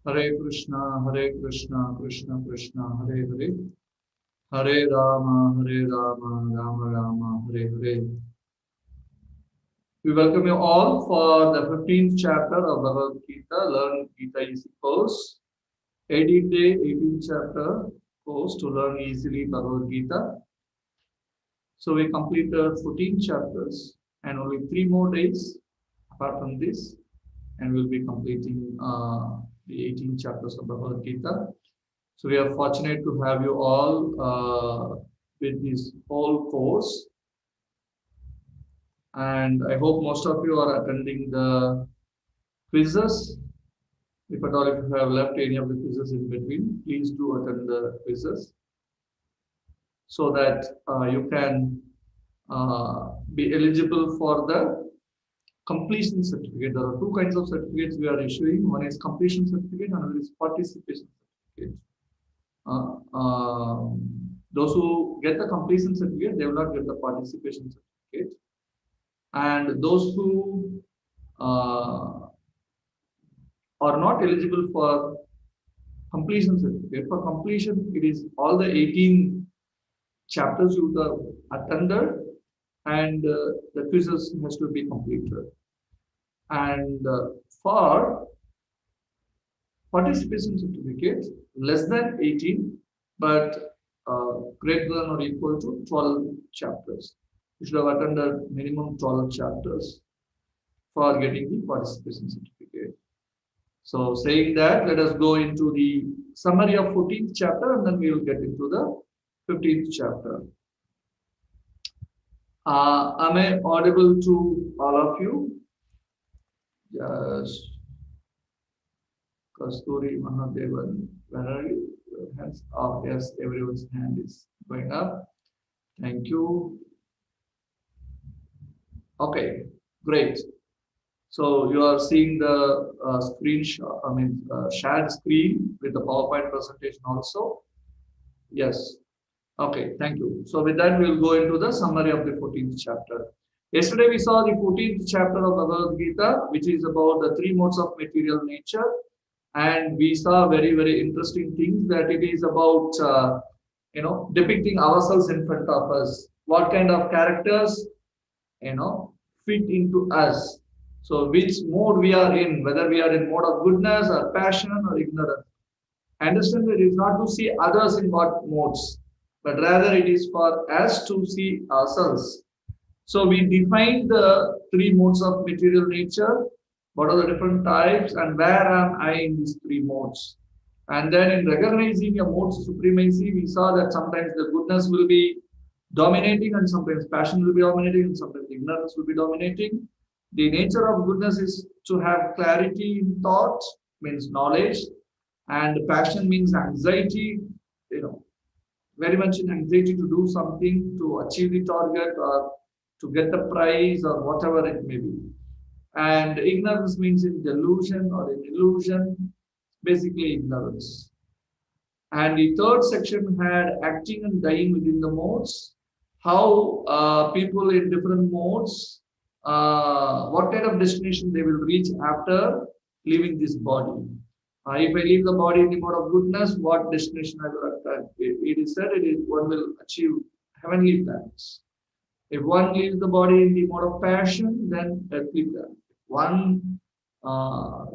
Hare Krishna, Krishna Krishna, Hare Hare, Hare Rama, Rama Rama, Hare Hare. We welcome you all for the 15th chapter of Bhagavad Gita, Learn Gita Easy course. 18-day, 18th chapter course to learn easily Bhagavad Gita. So we completed 14 chapters and only 3 more days apart from this, and we'll be completing the 18 chapters of Bhagavad Gita. So we are fortunate to have you all with this whole course, and I hope most of you are attending the quizzes. If at all if you have left any of the quizzes in between, please do attend the quizzes so that you can be eligible for the completion certificate. There are two kinds of certificates we are issuing. One is completion certificate, another is participation certificate. Those who get the completion certificate, they will not get the participation certificate. And those who are not eligible for completion certificate, for completion, it is all the 18 chapters you have attended, and the quizzes has to be completed. And for participation certificate, less than 18, but greater than or equal to 12 chapters. You should have attended minimum 12 chapters for getting the participation certificate. So saying that, let us go into the summary of 14th chapter and then we will get into the 15th chapter. Am I audible to all of you? Yes. Kasturi Mahadevan, where are you? Your hands up. Yes, everyone's hand is going up. Thank you. Okay, great. So you are seeing the shared screen with the PowerPoint presentation also. Yes. Okay, thank you. So with that, we will go into the summary of the 14th chapter. Yesterday, we saw the 14th chapter of Bhagavad Gita, which is about the 3 modes of material nature. And we saw very, very interesting things that it is about, depicting ourselves in front of us. What kind of characters, fit into us. So which mode we are in, whether we are in mode of goodness or passion or ignorance. Understand that it is not to see others in what modes, but rather it is for us to see ourselves. So we define the 3 modes of material nature. What are the different types and where am I in these 3 modes? And then in recognizing a mode's supremacy, we saw that sometimes the goodness will be dominating and sometimes passion will be dominating and sometimes ignorance will be dominating. The nature of goodness is to have clarity in thought, means knowledge, and passion means anxiety, very much in anxiety to do something, to achieve the target or to get the prize or whatever it may be. And ignorance means in delusion or in illusion, basically ignorance. And the third section had acting and dying within the modes, how people in different modes, what kind of destination they will reach after leaving this body. If I leave the body in the mode of goodness, what destination I will attain? It is said one will achieve heavenly planets. If one leaves the body in the mode of passion, then earthly planet. If one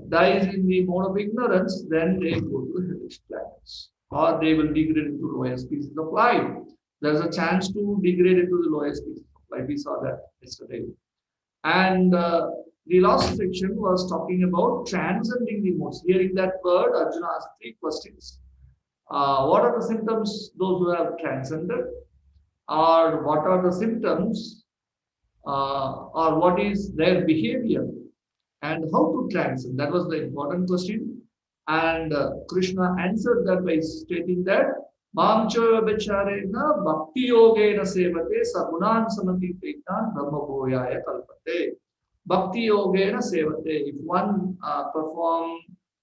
dies in the mode of ignorance, then they go to the hellish planets, or they will degrade into lower species of life. There's a chance to degrade into the lower species of life. We saw that yesterday. And the last section was talking about transcending the modes. Hearing that word, Arjuna asked 3 questions. What are the symptoms those who have transcended? Or what are the symptoms? Or what is their behavior? And how to transcend? That was the important question. And Krishna answered that by stating that Mamcha Bacharena Bhakti Yogena Sevate Sagunan Samati Tekhan Brahma Bhoyaya Kalpate. Bhakti Yogena Sevate. If one perform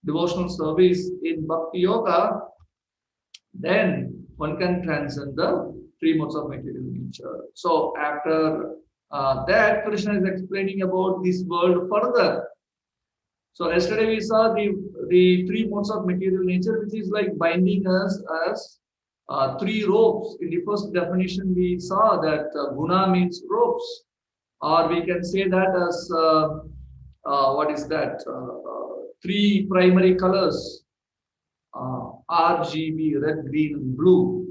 devotional service in Bhakti Yoga, then one can transcend the 3 modes of material nature. So after that, Krishna is explaining about this world further. So yesterday we saw the three modes of material nature, which is like binding us as three ropes. In the first definition, we saw that guna means ropes, or we can say that as what is that? Three primary colors: RGB, red, green, and blue,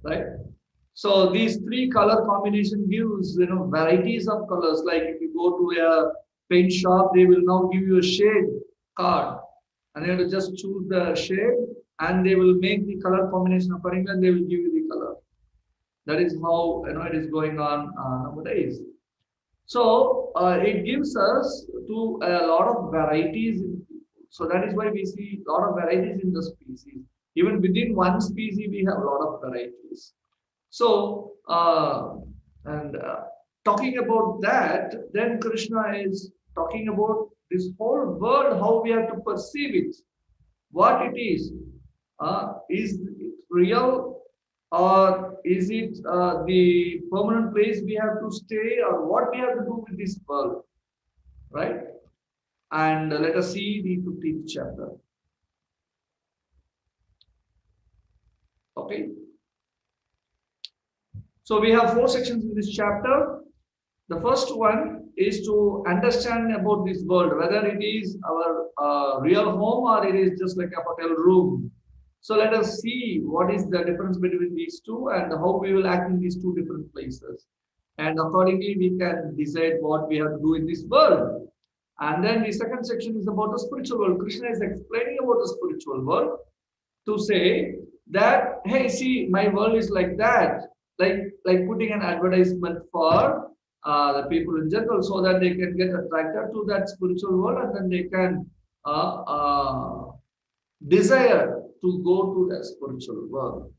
right? So these three color combination gives varieties of colors. Like if you go to a paint shop, they will now give you a shade card, and you have to just choose the shade, and they will make the color combination according, and they will give you the color. That is how it is going on nowadays. So it gives us to a lot of varieties. So that is why we see a lot of varieties in the species. Even within one species, we have a lot of varieties. So, and talking about that, then Krishna is talking about this whole world, how we have to perceive it, what it is. Is it real, or is it the permanent place we have to stay, or what we have to do with this world, right? And let us see the 15th chapter. Okay. So we have 4 sections in this chapter. The first one is to understand about this world, whether it is our real home or it is just like a hotel room. So let us see what is the difference between these two and how we will act in these two different places. And accordingly, we can decide what we have to do in this world. And then the second section is about the spiritual world. Krishna is explaining about the spiritual world to say that, hey, see, my world is like that, like putting an advertisement for the people in general, so that they can get attracted to that spiritual world, and then they can desire to go to that spiritual world,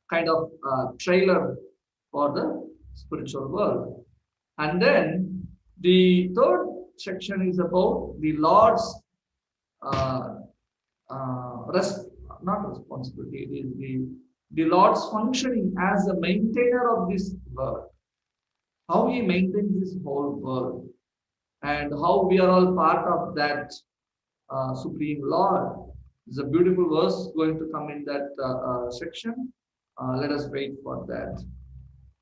kind of trailer for the spiritual world. And then the third section is about the Lord's uh, not responsibility, it is the Lord's functioning as a maintainer of this world, how he maintains this whole world, and how we are all part of that Supreme Lord. It's a beautiful verse going to come in that section. Let us wait for that.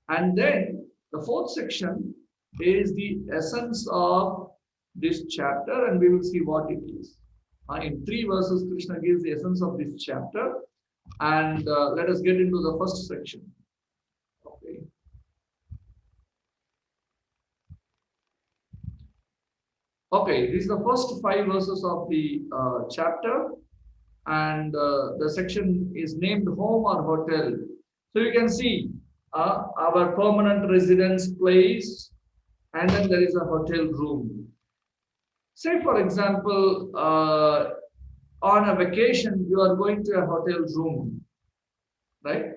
And then the fourth section is the essence of this chapter, and we will see what it is. In 3 verses, Krishna gives the essence of this chapter, and let us get into the first section. Okay. Okay, this is the first 5 verses of the chapter, and the section is named home or hotel. So you can see our permanent residence place, and then there is a hotel room. Say, for example, on a vacation, you are going to a hotel room, right?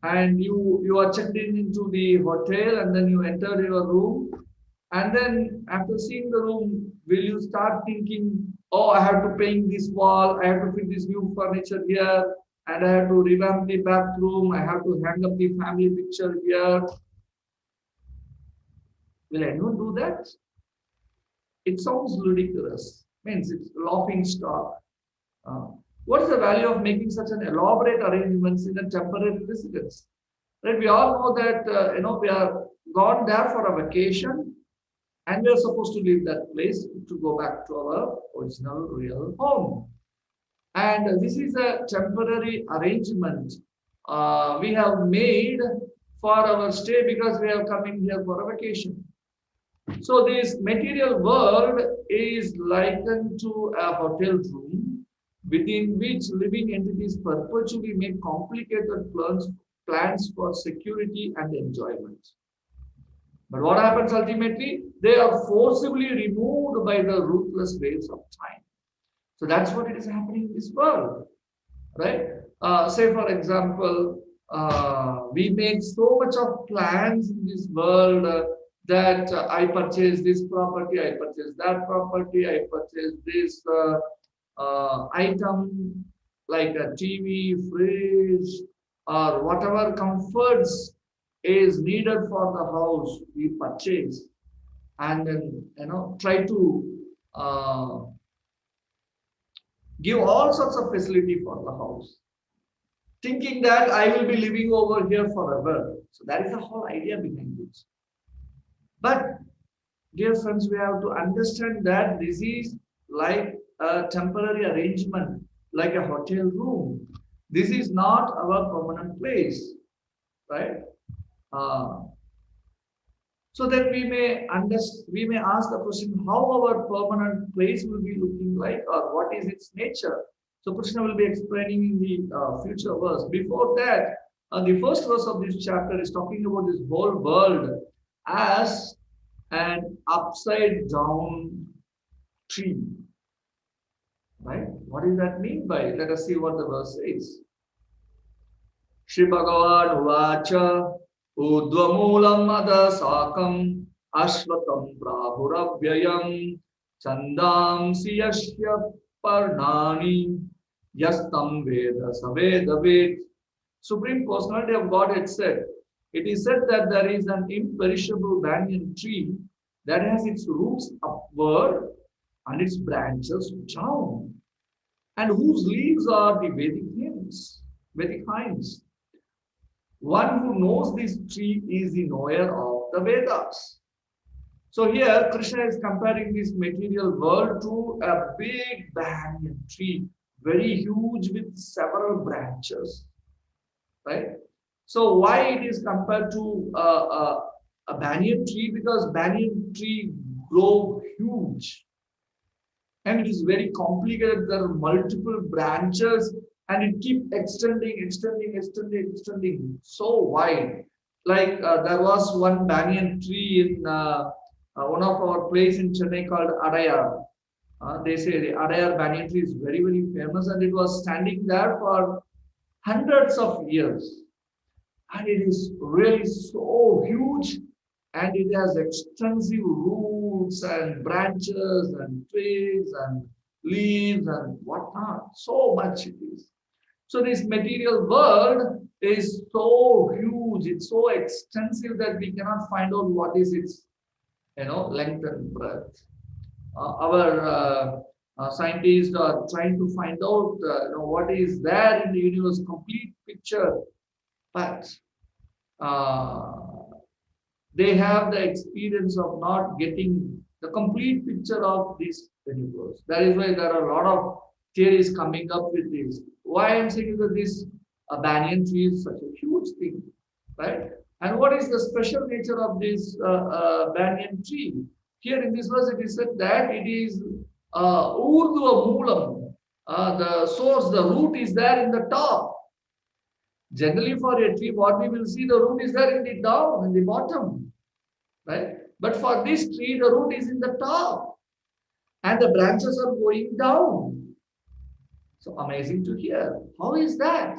And you are checked in into the hotel, and then you enter your room. And then after seeing the room, will you start thinking, oh, I have to paint this wall, I have to fit this new furniture here, and I have to revamp the bathroom, I have to hang up the family picture here. Will anyone do that? It sounds ludicrous. Means it's laughing stock. What is the value of making such an elaborate arrangements in a temporary residence? Right? We all know that we are gone there for a vacation, and we are supposed to leave that place to go back to our original real home. And this is a temporary arrangement we have made for our stay, because we are coming here for a vacation. So this material world is likened to a hotel room, within which living entities perpetually make complicated plans for security and enjoyment. But what happens ultimately? They are forcibly removed by the ruthless waves of time. So that's what it is happening in this world, right? Say, for example, we make so much of plans in this world that I purchase this property, I purchase that property, I purchase this item like a TV, fridge, or whatever comforts is needed for the house, we purchase, and then try to give all sorts of facility for the house, thinking that I will be living over here forever. So that is the whole idea behind it. But dear friends, we have to understand that this is like a temporary arrangement, like a hotel room. This is not our permanent place, right? Uh, so that we may ask the question how our permanent place will be looking like, or what is its nature. So Krishna will be explaining in the future verse. Before that, the first verse of this chapter is talking about this whole world as an upside down tree, right? What does that mean by it? Let us see what the verse says. Shri Bhagavan Vacha Udvamulam Adasakam Ashvatam Prabhuravyayam Chandamsi Yashya Parnani Yastam Veda Saveda Ved. Supreme Personality of Godhead said, it is said that there is an imperishable banyan tree that has its roots upward and its branches down, and whose leaves are the Vedic hymns. One who knows this tree is the knower of the Vedas. So here Krishna is comparing this material world to a big banyan tree, very huge with several branches, right? So why it is compared to a banyan tree? Because banyan tree grow huge and it is very complicated. There are multiple branches and it keep extending so wide. Like there was one banyan tree in one of our place in Chennai called Adayar. They say the Adayar banyan tree is very famous, and it was standing there for hundreds of years. And it is really so huge, and it has extensive roots and branches and twigs and leaves and whatnot. So much it is. So this material world is so huge, it's so extensive that we cannot find out what is its length and breadth. Our scientists are trying to find out what is there in the universe, complete picture, but uh, they have the experience of not getting the complete picture of this universe. That is why there are a lot of theories coming up with this. Why I'm saying that this banyan tree is such a huge thing, right? And what is the special nature of this banyan tree? Here in this verse, it is said that it is urdhva moolam. The source, the root is there in the top. Generally, for a tree, what we will see, the root is there in the down, in the bottom, right? But for this tree, the root is in the top, and the branches are going down. So amazing to hear. How is that?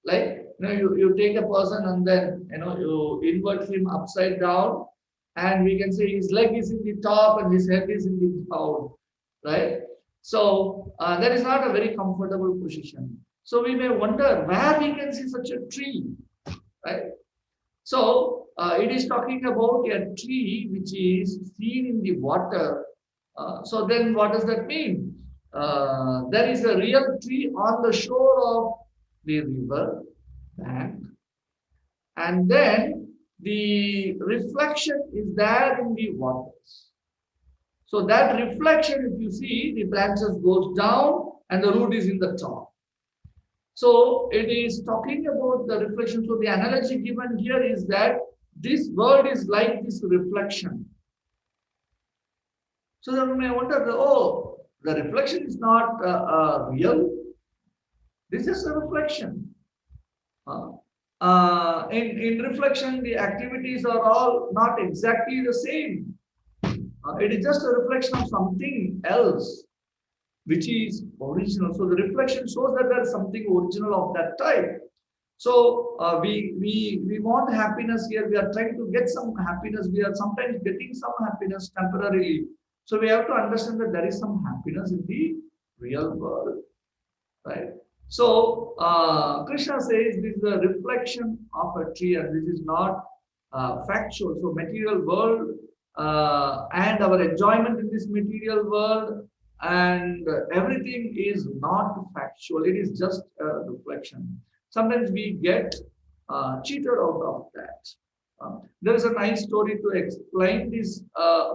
Like you take a person and then you invert him upside down, and we can say his leg is in the top and his head is in the down, right? So that is not a very comfortable position. So we may wonder where we can see such a tree, right? So it is talking about a tree which is seen in the water. So then what does that mean? There is a real tree on the shore of the river bank, and then the reflection is there in the waters. So that reflection, if you see, the branches goes down and the root is in the top. So it is talking about the reflection. So the analogy given here is that this world is like this reflection. So then we may wonder, the reflection is not real. This is a reflection. In reflection, the activities are all not exactly the same. It is just a reflection of something else, which is original. So the reflection shows that there is something original of that type. So we want happiness here. We are trying to get some happiness. We are sometimes getting some happiness temporarily. So we have to understand that there is some happiness in the real world, right? So Krishna says this is a reflection of a tree, and this is not factual. So material world and our enjoyment in this material world and everything is not factual. It is just a reflection. Sometimes we get cheated out of that. There is a nice story to explain this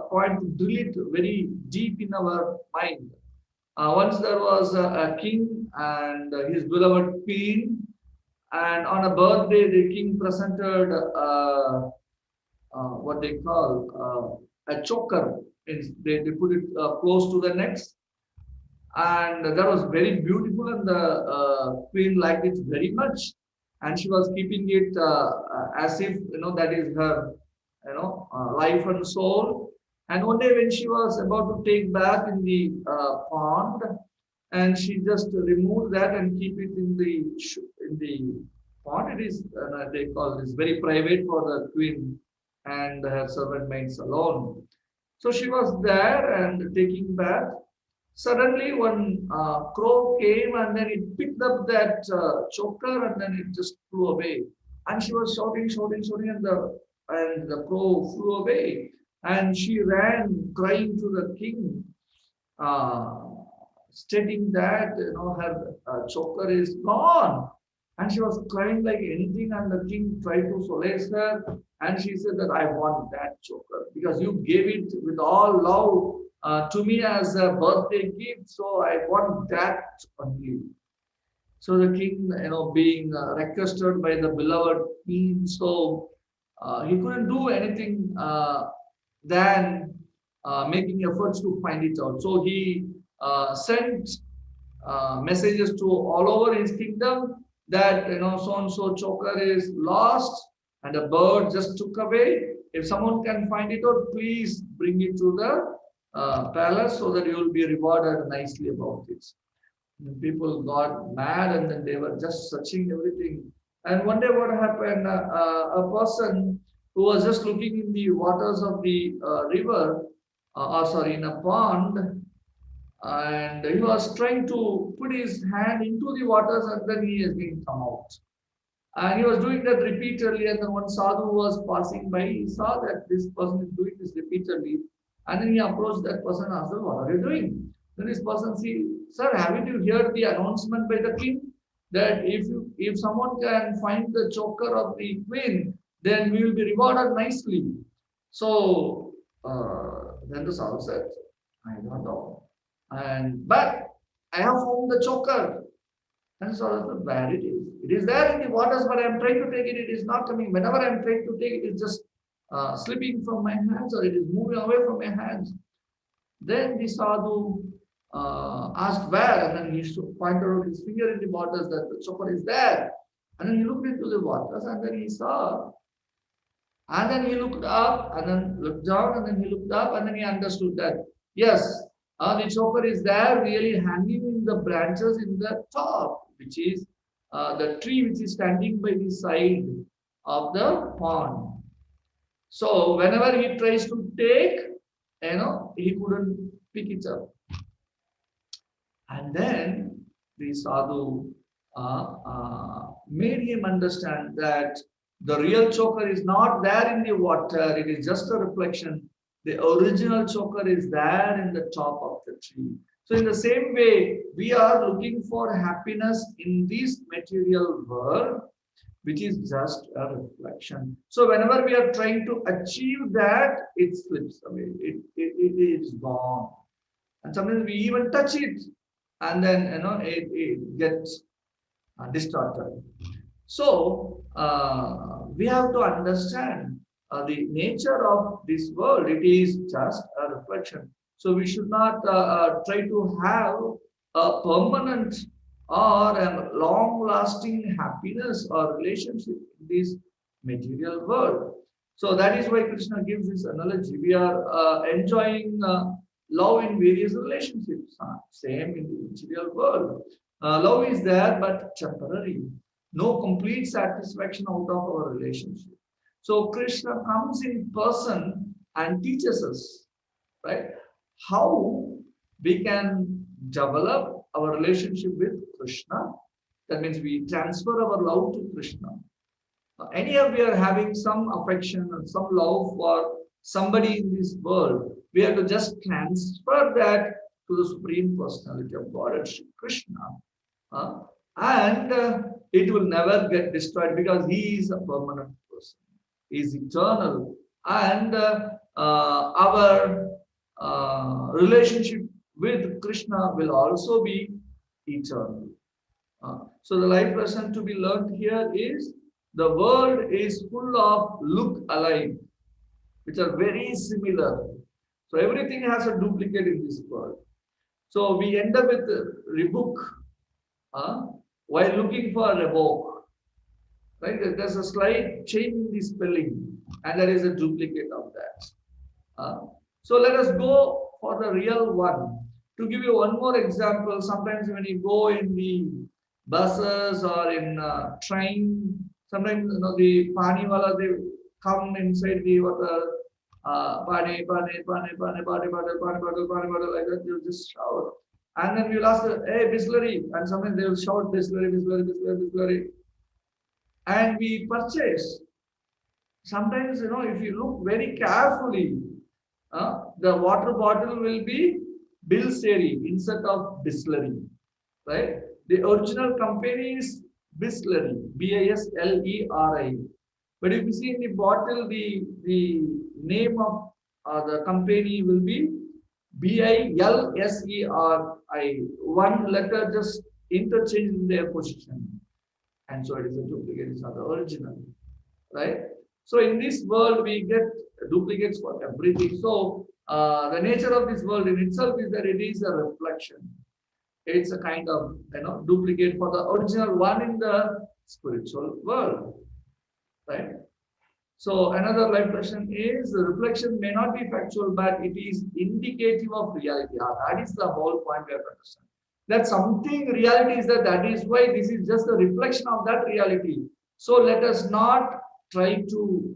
point, to drill it very deep in our mind. Once there was a king and his beloved queen, and on a birthday, the king presented what they call a choker. They put it close to the neck, and that was very beautiful, and the queen liked it very much, and she was keeping it as if that is her life and soul. And one day when she was about to take bath in the pond, and she just removed that and keep it in the pond. It is they call this very private for the queen and her servant maids alone. So she was there and taking bath. Suddenly, one crow came and then it picked up that choker and then it just flew away. And she was shouting, shouting, shouting, and the crow flew away. And she ran crying to the king, uh, stating that her choker is gone. And she was crying like anything, and the king tried to solace her. And she said that I want that choker because you gave it with all love to me as a birthday gift, so I want that only. So the king, being requested by the beloved queen, so he couldn't do anything than making efforts to find it out. So he sent messages to all over his kingdom that so and so choker is lost and a bird just took away. If someone can find it out, please bring it to the palace so that you will be rewarded nicely about it. And people got mad and then they were just searching everything. And one day what happened, a person who was just looking in the waters of the river, or sorry, in a pond, and he was trying to put his hand into the waters and then he has been come out. And he was doing that repeatedly, and then one sadhu was passing by, he saw that this person is doing this repeatedly, and then he approached that person and asked, what are you doing? Then this person said, sir, haven't you heard the announcement by the king that if someone can find the choker of the queen, then we will be rewarded nicely. So then the sadhu said, I don't know. But I have found the choker. And so where it is. It is there in the waters, but I am trying to take it. It is not coming. Whenever I am trying to take it, it is just slipping from my hands or it is moving away from my hands. Then the sadhu asked where, and then he pointed out his finger in the waters that the choker is there. And then he looked into the waters and then he saw. And then he looked up and then looked down and then he looked up and then he understood that, yes, the choker is there really hanging in the branches in the top, which is the tree which is standing by the side of the pond. So whenever he tries to take, he couldn't pick it up. And then the sadhu made him understand that the real choker is not there in the water, it is just a reflection. The original choker is there in the top of the tree. So in the same way, we are looking for happiness in this material world, which is just a reflection. So whenever we are trying to achieve that, it slips away. It is gone. And sometimes we even touch it, and then it gets distorted. So we have to understand the nature of this world. It is just a reflection. So we should not try to have a permanent or a long-lasting happiness or relationship in this material world. So that is why Krishna gives this analogy. We are enjoying love in various relationships. Same in the material world. Love is there, but temporary. No complete satisfaction out of our relationship. So Krishna comes in person and teaches us, right, how we can develop our relationship with Krishna. That means we transfer our love to Krishna. Anyhow, we are having some affection and some love for somebody in this world. We have to just transfer that to the Supreme Personality of Godhead, Shri Krishna. And it will never get destroyed because he is a permanent person. He is eternal. And our relationship with Krishna will also be eternal. So the life lesson to be learned here is the world is full of look-alike, which are very similar. So everything has a duplicate in this world. So we end up with rebook while looking for a rebook. Right? There's a slight change in the spelling, and there is a duplicate of that. So let us go for the real one. To give you one more example, sometimes when you go in the buses or in train, sometimes the pani wala, they come inside the water, pani, pani, pani, pani, pani, pani, pani, pani, pani, pani, like that, you just shout. And then you'll ask, hey, Bisleri, and sometimes they will shout Bisleri, Bisleri, Bisleri, Bisleri. And we purchase. Sometimes, if you look very carefully, the water bottle will be Bilseri instead of Bisleri, right? The original company is Bisleri, Basleri. But if you see in the bottle, the name of the company will be Bilseri. One letter just interchanged in their position. And so it is a duplicate, it's not the original, right? So in this world, we get duplicates for everything. So the nature of this world in itself is that it is a reflection. It's a kind of duplicate for the original one in the spiritual world, right? So another life lesson is the reflection may not be factual, but it is indicative of reality. That is the whole point we have to understand. That something reality is that is why this is just a reflection of that reality. So let us not try to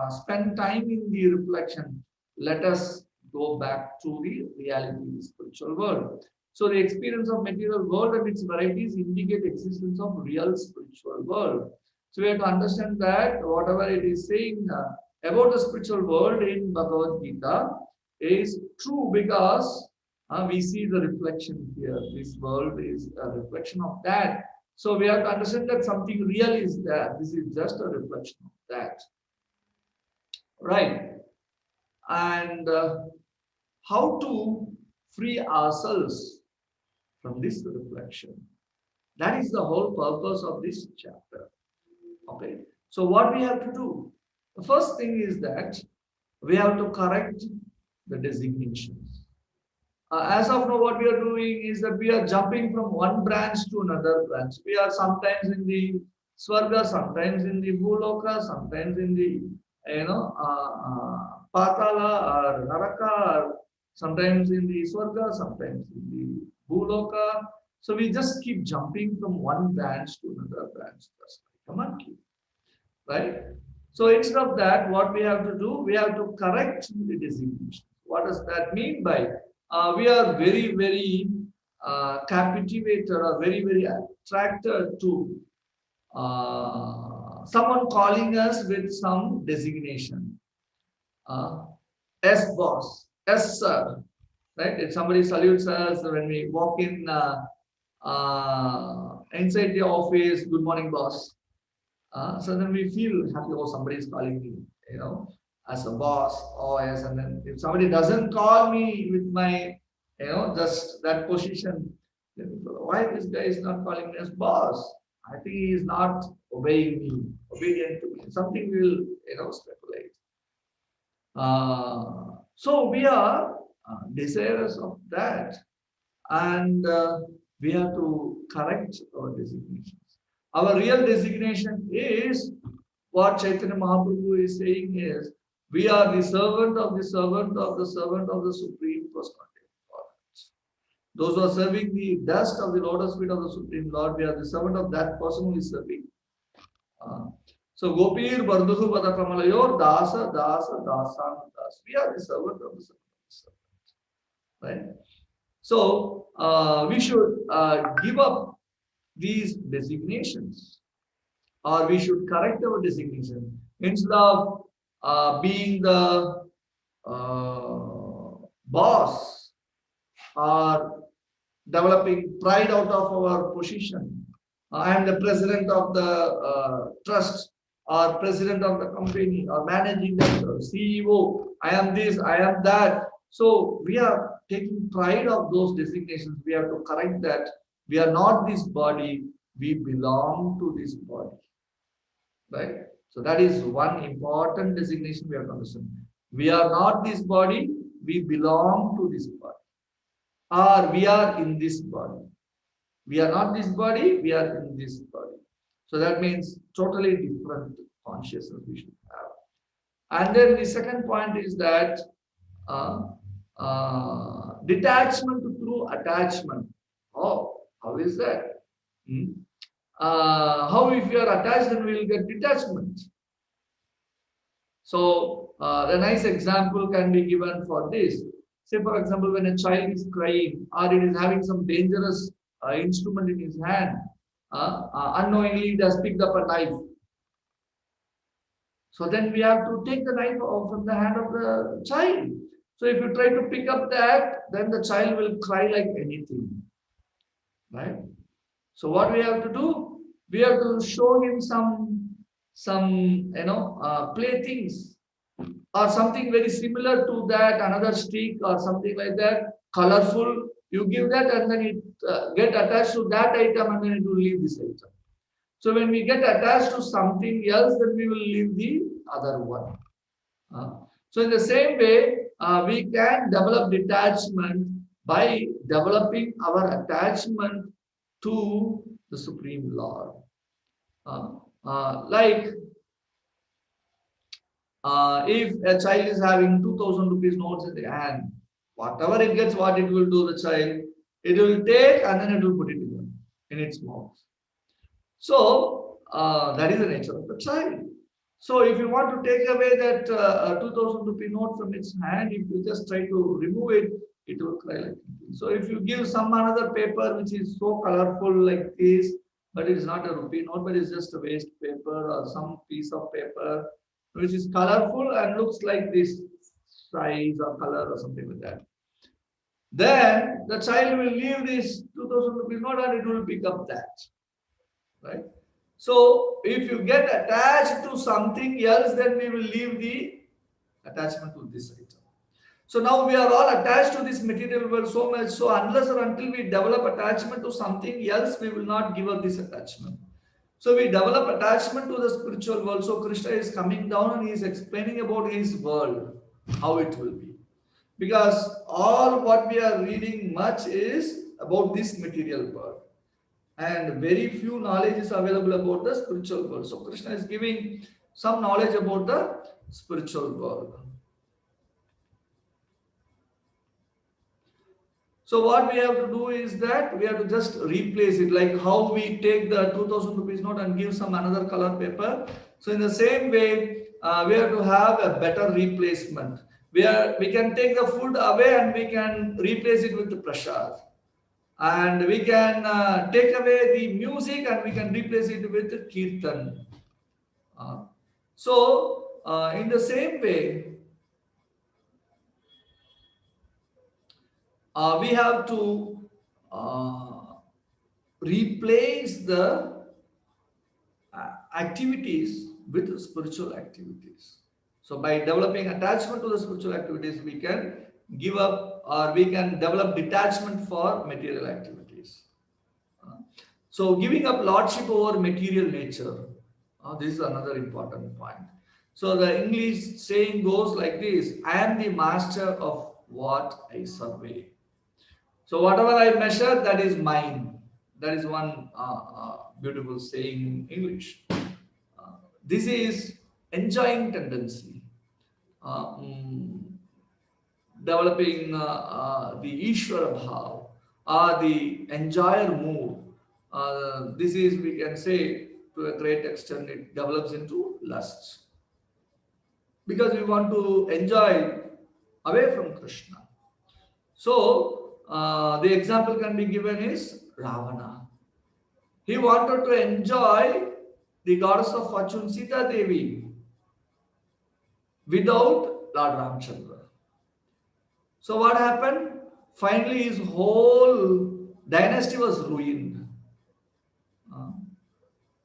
spend time in the reflection. Let us go back to the reality, the spiritual world. So the experience of material world and its varieties indicate existence of real spiritual world. So we have to understand that whatever it is saying about the spiritual world in Bhagavad Gita is true because we see the reflection here. This world is a reflection of that. So we have to understand that something real is there. This is just a reflection of that. Right. And how to free ourselves from this reflection. That is the whole purpose of this chapter. Okay. So what we have to do? The first thing is that we have to correct the designations. As of now, what we are doing is that we are jumping from one branch to another branch. We are sometimes in the Swarga, sometimes in the Bhuloka, sometimes in the Patala or Naraka, or sometimes in the Swarga, sometimes in the Bhuloka. So we just keep jumping from one branch to another branch, just like a monkey, right? So instead of that, what we have to do, we have to correct the designation. What does that mean by? We are very, very captivated or very, very attracted to someone calling us with some designation. S boss, S sir, right? If somebody salutes us when we walk in inside the office, good morning, boss. So then we feel happy, oh, somebody is calling me, as a boss. Oh, yes. And then if somebody doesn't call me with my, just that position, then why this guy is not calling me as boss? I think he is not obeying me, obedient to me. Something will, speculate. So we are desirous of that. And we have to correct our designations. Our real designation is what Chaitanya Mahaprabhu is saying is, we are the servant of the servant of the servant of the Supreme Personality of God. Those who are serving the dust of the lotus feet of the Supreme Lord, we are the servant of that person who is serving. So Gopir Barduhu Pada Kamalayor Dasa Dasa Dasan Das. We are the servant of the servant. Right? So we should give up these designations, or we should correct our designation instead of being the boss. or developing pride out of our position. I am the president of the trust, or president of the company, or managing director, CEO. I am this, I am that. So we are taking pride of those designations. We have to correct that. We are not this body, we belong to this body. Right? So that is one important designation we have to understand. We are not this body, we belong to this body. Or we are in this body. We are not this body, we are in this body. So that means totally different consciousness we should have. And then the second point is that uh, detachment through attachment. Oh, how is that? Hmm? How if you are attached, then we will get detachment. So a nice example can be given for this. Say, for example, when a child is crying or it is having some dangerous instrument in his hand, unknowingly it has picked up a knife. So then we have to take the knife from the hand of the child. So if you try to pick up that, then the child will cry like anything. Right? So what we have to do? We have to show him some playthings or something very similar to that, another stick or something like that, colorful. You give that and then it get attached to that item and then it will leave this item. So when we get attached to something else, then we will leave the other one. So in the same way, we can develop detachment by developing our attachment to the Supreme Lord. Like if a child is having 2000 rupees notes in the hand, whatever it gets, what it will do, the child, it will take and then it will put it in its mouth. So that is the nature of the child. So if you want to take away that 2000 rupee note from its hand, if you just try to remove it, it will cry like anything. So if you give some another paper which is so colorful like this, but it is not a rupee note, but it's just a waste paper or some piece of paper which is colorful and looks like this size or color or something like that. Then the child will leave this 2000 rupees note and it will pick up that. Right? So if you get attached to something else, then we will leave the attachment to this item. So now we are all attached to this material world so much. So unless or until we develop attachment to something else, we will not give up this attachment. So we develop attachment to the spiritual world. So Krishna is coming down and he is explaining about his world, how it will be. Because all what we are reading much is about this material world. And very few knowledge is available about the spiritual world. So Krishna is giving some knowledge about the spiritual world. So what we have to do is that we have to just replace it, like how we take the 2000 rupees note and give some another color paper. So in the same way, we have to have a better replacement. We can take the food away and we can replace it with the prasad. And we can take away the music and we can replace it with kirtan. In the same way, we have to replace the activities with spiritual activities. So by developing attachment to the spiritual activities, we can give up or we can develop detachment for material activities. So giving up lordship over material nature. This is another important point. So the English saying goes like this: I am the master of what I survey. So whatever I measure, that is mine. That is one beautiful saying in English. This is enjoying tendency. Uh, mm, Developing the Ishvara bhav or the enjoyer mood. This is, we can say, to a great extent, it develops into lust. Because we want to enjoy away from Krishna. So, the example can be given is Ravana. He wanted to enjoy the goddess of fortune, Sita Devi, without Lord Ramchandra. So what happened? finally his whole dynasty was ruined. Uh,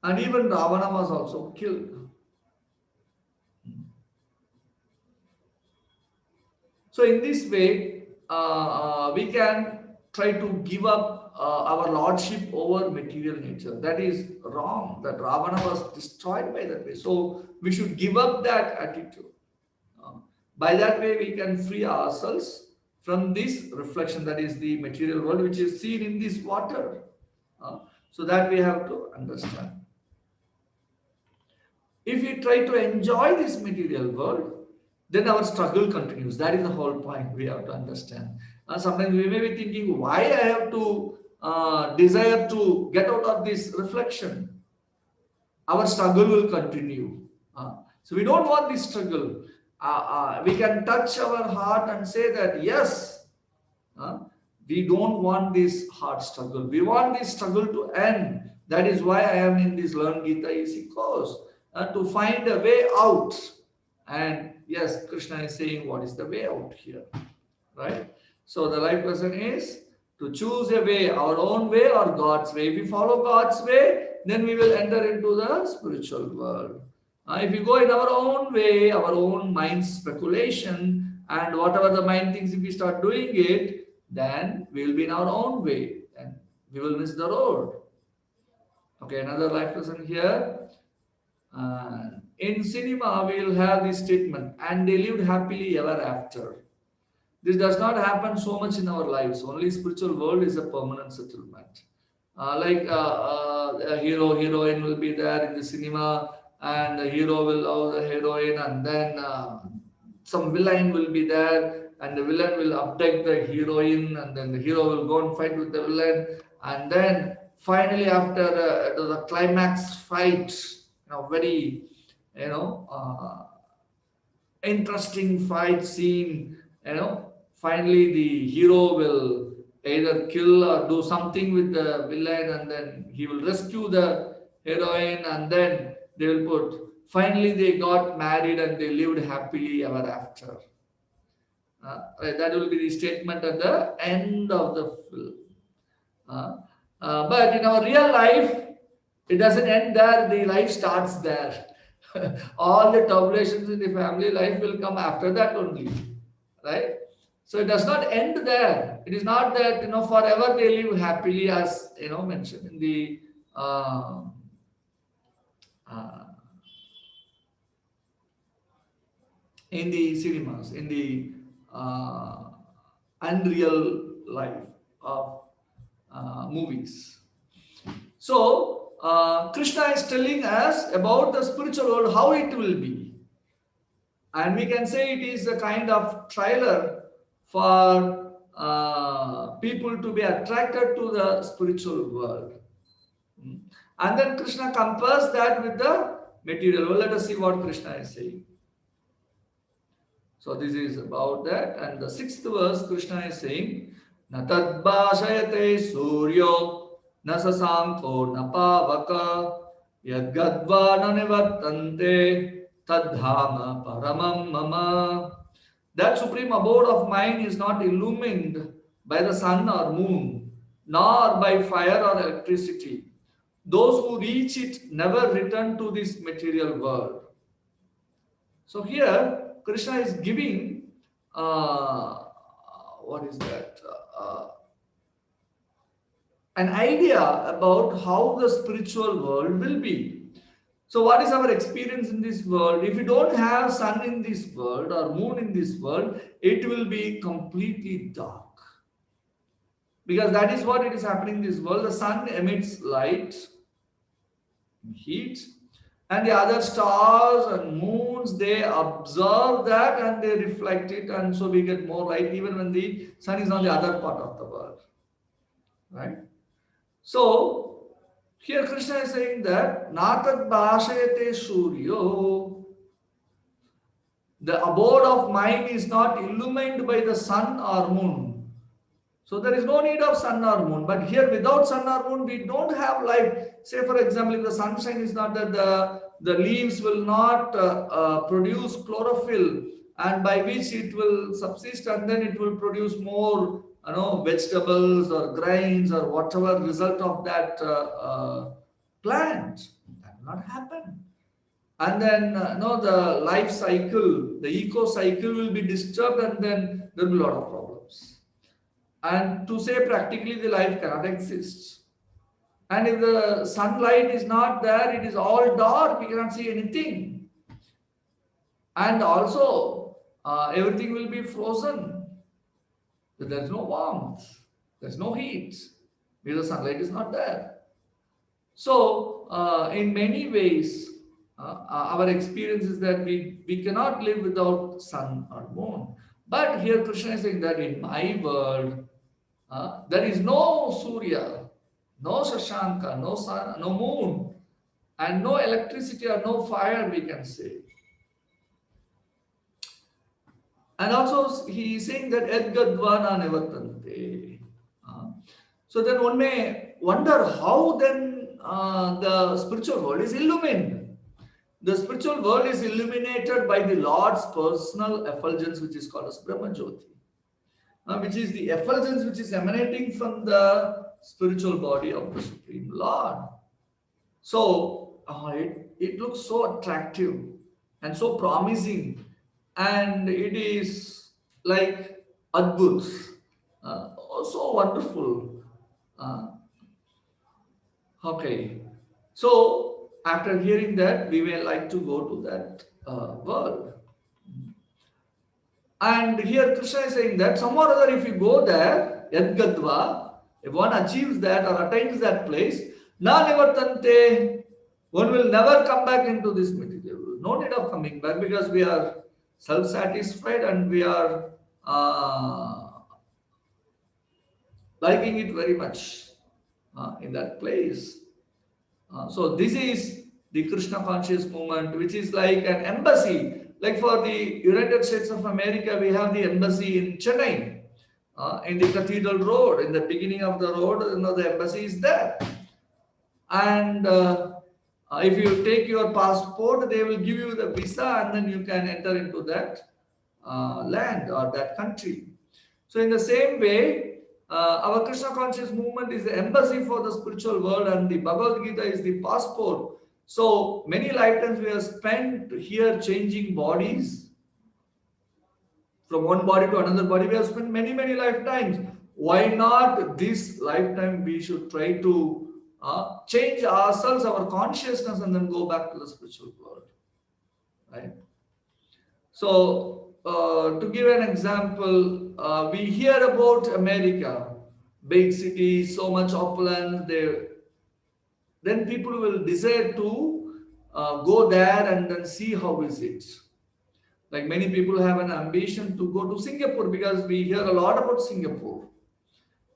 and even Ravana was also killed. So in this way, we can try to give up our lordship over material nature. That is wrong. That Ravana was destroyed by that way. So we should give up that attitude. Uh, by that way, we can free ourselves from this reflection, that is the material world, which is seen in this water. So that we have to understand. If we try to enjoy this material world, then our struggle continues. That is the whole point we have to understand. Sometimes we may be thinking, why I have to desire to get out of this reflection? Our struggle will continue. So we don't want this struggle. We can touch our heart and say that, yes, we don't want this hard struggle. We want this struggle to end. That is why I am in this Learn Gita easy course, to find a way out. And yes, Krishna is saying what is the way out here, right? So the life lesson is to choose a way, our own way or God's way. If we follow God's way, then we will enter into the spiritual world. If we go in our own way, our own mind's speculation, and whatever the mind thinks, if we start doing it, then we will be in our own way and we will miss the road. Okay, another life lesson here. In cinema, we will have this statement, and they lived happily ever after. This does not happen so much in our lives. Only spiritual world is a permanent settlement. A hero, heroine will be there in the cinema, and the hero will love the heroine, and then some villain will be there, and the villain will abduct the heroine, and then the hero will go and fight with the villain, and then finally after the climax fight, very interesting fight scene, finally the hero will either kill or do something with the villain, and then he will rescue the heroine, and then they will put, finally they got married and they lived happily ever after. That will be the statement at the end of the film. But in our real life, it doesn't end there, the life starts there. All the tribulations in the family life will come after that only, right? So it does not end there. It is not that forever they live happily, as mentioned in the uh, cinemas, in the unreal life of movies. So Krishna is telling us about the spiritual world, how it will be. And we can say it is a kind of trailer for people to be attracted to the spiritual world. And then Krishna compares that with the material world. Let us see what Krishna is saying. So this is about that. And the 6th verse, Krishna is saying, Na tad bhashayate suryo na sasanko na pavaka yad gadva na nivartante tadhama paramam mama. That supreme abode of mine is not illumined by the sun or moon, nor by fire or electricity. Those who reach it never return to this material world. So here, Krishna is giving, what is that? An idea about how the spiritual world will be. So what is our experience in this world? If we don't have sun in this world or moon in this world, it will be completely dark. Because that is what it is happening in this world. The sun emits light, heat, and the other stars and moons, they observe that and they reflect it, and so we get more light even when the sun is on the other part of the world. Right? So here Krishna is saying that Natat Bhashayate Suryo, the abode of mind is not illumined by the sun or moon. So there is no need of sun or moon. But here without sun or moon, we don't have life. Say for example, if the sunshine is not there, the leaves will not produce chlorophyll, and by which it will subsist, and then it will produce more vegetables or grains or whatever result of that plant. That will not happen. And then the life cycle, the eco cycle will be disturbed, and then there will be a lot of problems. And to say practically the life cannot exist. And if the sunlight is not there, it is all dark, we cannot see anything. And also, everything will be frozen. There's no warmth, there's no heat, because the sunlight is not there. So, in many ways, our experience is that we cannot live without sun or moon. But here Krishna is saying that in my world, there is no Surya, no Shashanka, no sun, no moon, and no electricity or no fire, we can say. And also he is saying that Edgadvana Nivartante. So then one may wonder how then the spiritual world is illumined. The spiritual world is illuminated by the Lord's personal effulgence, which is called as Brahma Jyoti, which is the effulgence which is emanating from the spiritual body of the Supreme Lord. So it looks so attractive and so promising, and it is like Adbhut, so wonderful. Okay, so after hearing that, we may like to go to that world. And here Krishna is saying that somehow or other, if you go there, Yadgadva, if one achieves that or attains that place, na nivartante, one will never come back into this material. No need of coming back, because we are self-satisfied and we are liking it very much in that place. So this is the Krishna conscious movement, which is like an embassy. Like for the United States of America, we have the embassy in Chennai, in the Cathedral Road. In the beginning of the road, the embassy is there. And if you take your passport, they will give you the visa, and then you can enter into that land or that country. So in the same way, our Krishna conscious movement is the embassy for the spiritual world, and the Bhagavad Gita is the passport. So many lifetimes we have spent here changing bodies. From one body to another body, we have spent many, many lifetimes. Why not this lifetime we should try to change ourselves, our consciousness, and then go back to the spiritual world, right? So to give an example, we hear about America, big cities, so much opulence. Then people will desire to go there and then see how is it. Like many people have an ambition to go to Singapore, because we hear a lot about Singapore.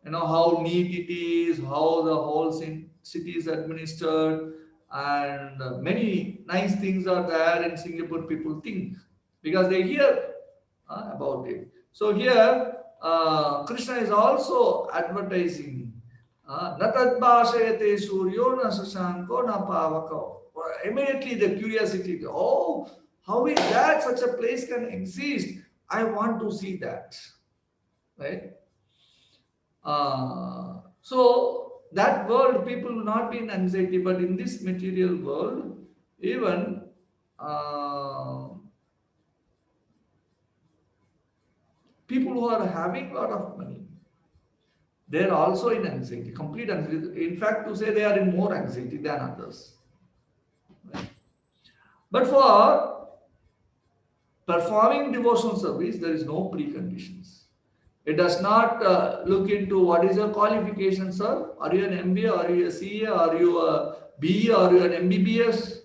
How neat it is, how the whole city is administered, and many nice things are there in Singapore, people think, because they hear about it. So here, Krishna is also advertising. Natadbhashayate suryo na sashanko na pavako. Immediately the curiosity, oh, how is that such a place can exist? I want to see that, right? So that world, people will not be in anxiety, but in this material world, even people who are having a lot of money, they are also in anxiety, complete anxiety. In fact, to say they are in more anxiety than others. Right? But for performing devotional service, there is no preconditions. It does not look into what is your qualification, sir. Are you an MBA? Are you a CA? Are you a BE? Are you an MBBS?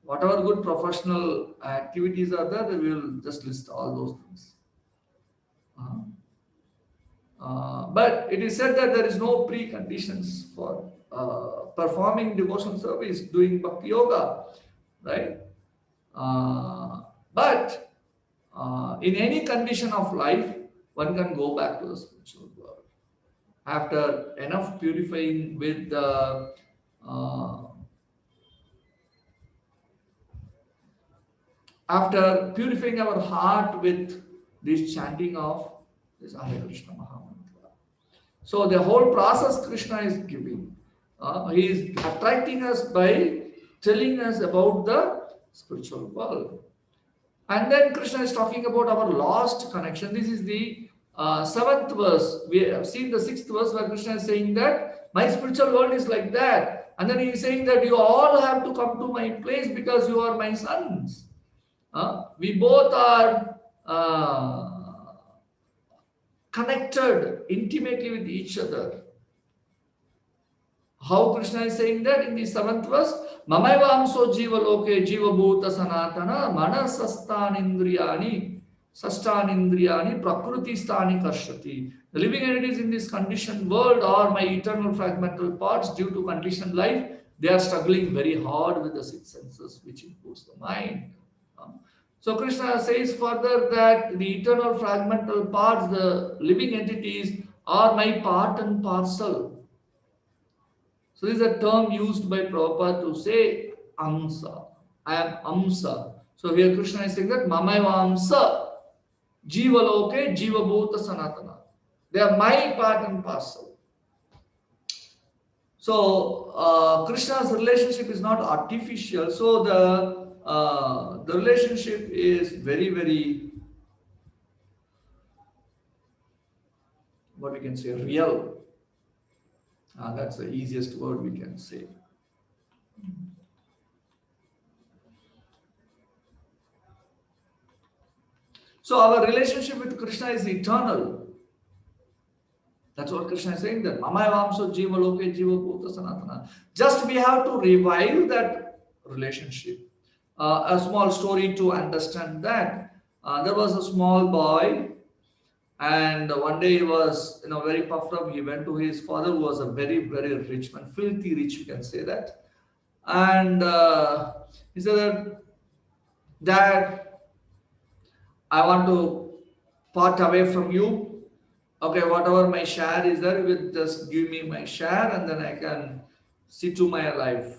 Whatever good professional activities are there, we will just list all those things. But it is said that there is no preconditions for performing devotional service, doing bhakti yoga, right? But in any condition of life, one can go back to the spiritual world after enough purifying with the after purifying our heart with this chanting of this Hare Krishna Mahamantra. So the whole process Krishna is giving. He is attracting us by telling us about the spiritual world. And then Krishna is talking about our lost connection. This is the seventh verse. We have seen the sixth verse where Krishna is saying that my spiritual world is like that. And then he is saying that you all have to come to my place because you are my sons. We both are connected intimately with each other. How Krishna is saying that in the seventh verse, Mamaivamso jiva loke jiva bhuta sanatana manasastan indriyani prakriti stani karshati. The living entities in this conditioned world are my eternal fragmental parts due to conditioned life. They are struggling very hard with the six senses, which includes the mind. So Krishna says further that the eternal fragmental parts, the living entities, are my part and parcel. So this is a term used by Prabhupada to say Amsa. I am Amsa. So here Krishna is saying that Mamaiva Amsa, Jiva Loke, Jiva Bhuta Sanatana. They are my part and parcel. So Krishna's relationship is not artificial. So the relationship is very, very, what we can say, real. That's the easiest word we can say. So our relationship with Krishna is eternal. That's what Krishna is saying, that Mamayavamso Jiva Loke Jiva Bhuta Sanatana. Just we have to revive that relationship. A small story to understand that. There was a small boy, and one day he was very puffed up. He went to his father, who was a very, very rich man, filthy rich, you can say that. And he said, Dad, I want to part away from you. Okay, whatever my share is there, you will just give me my share and then I can see to my life.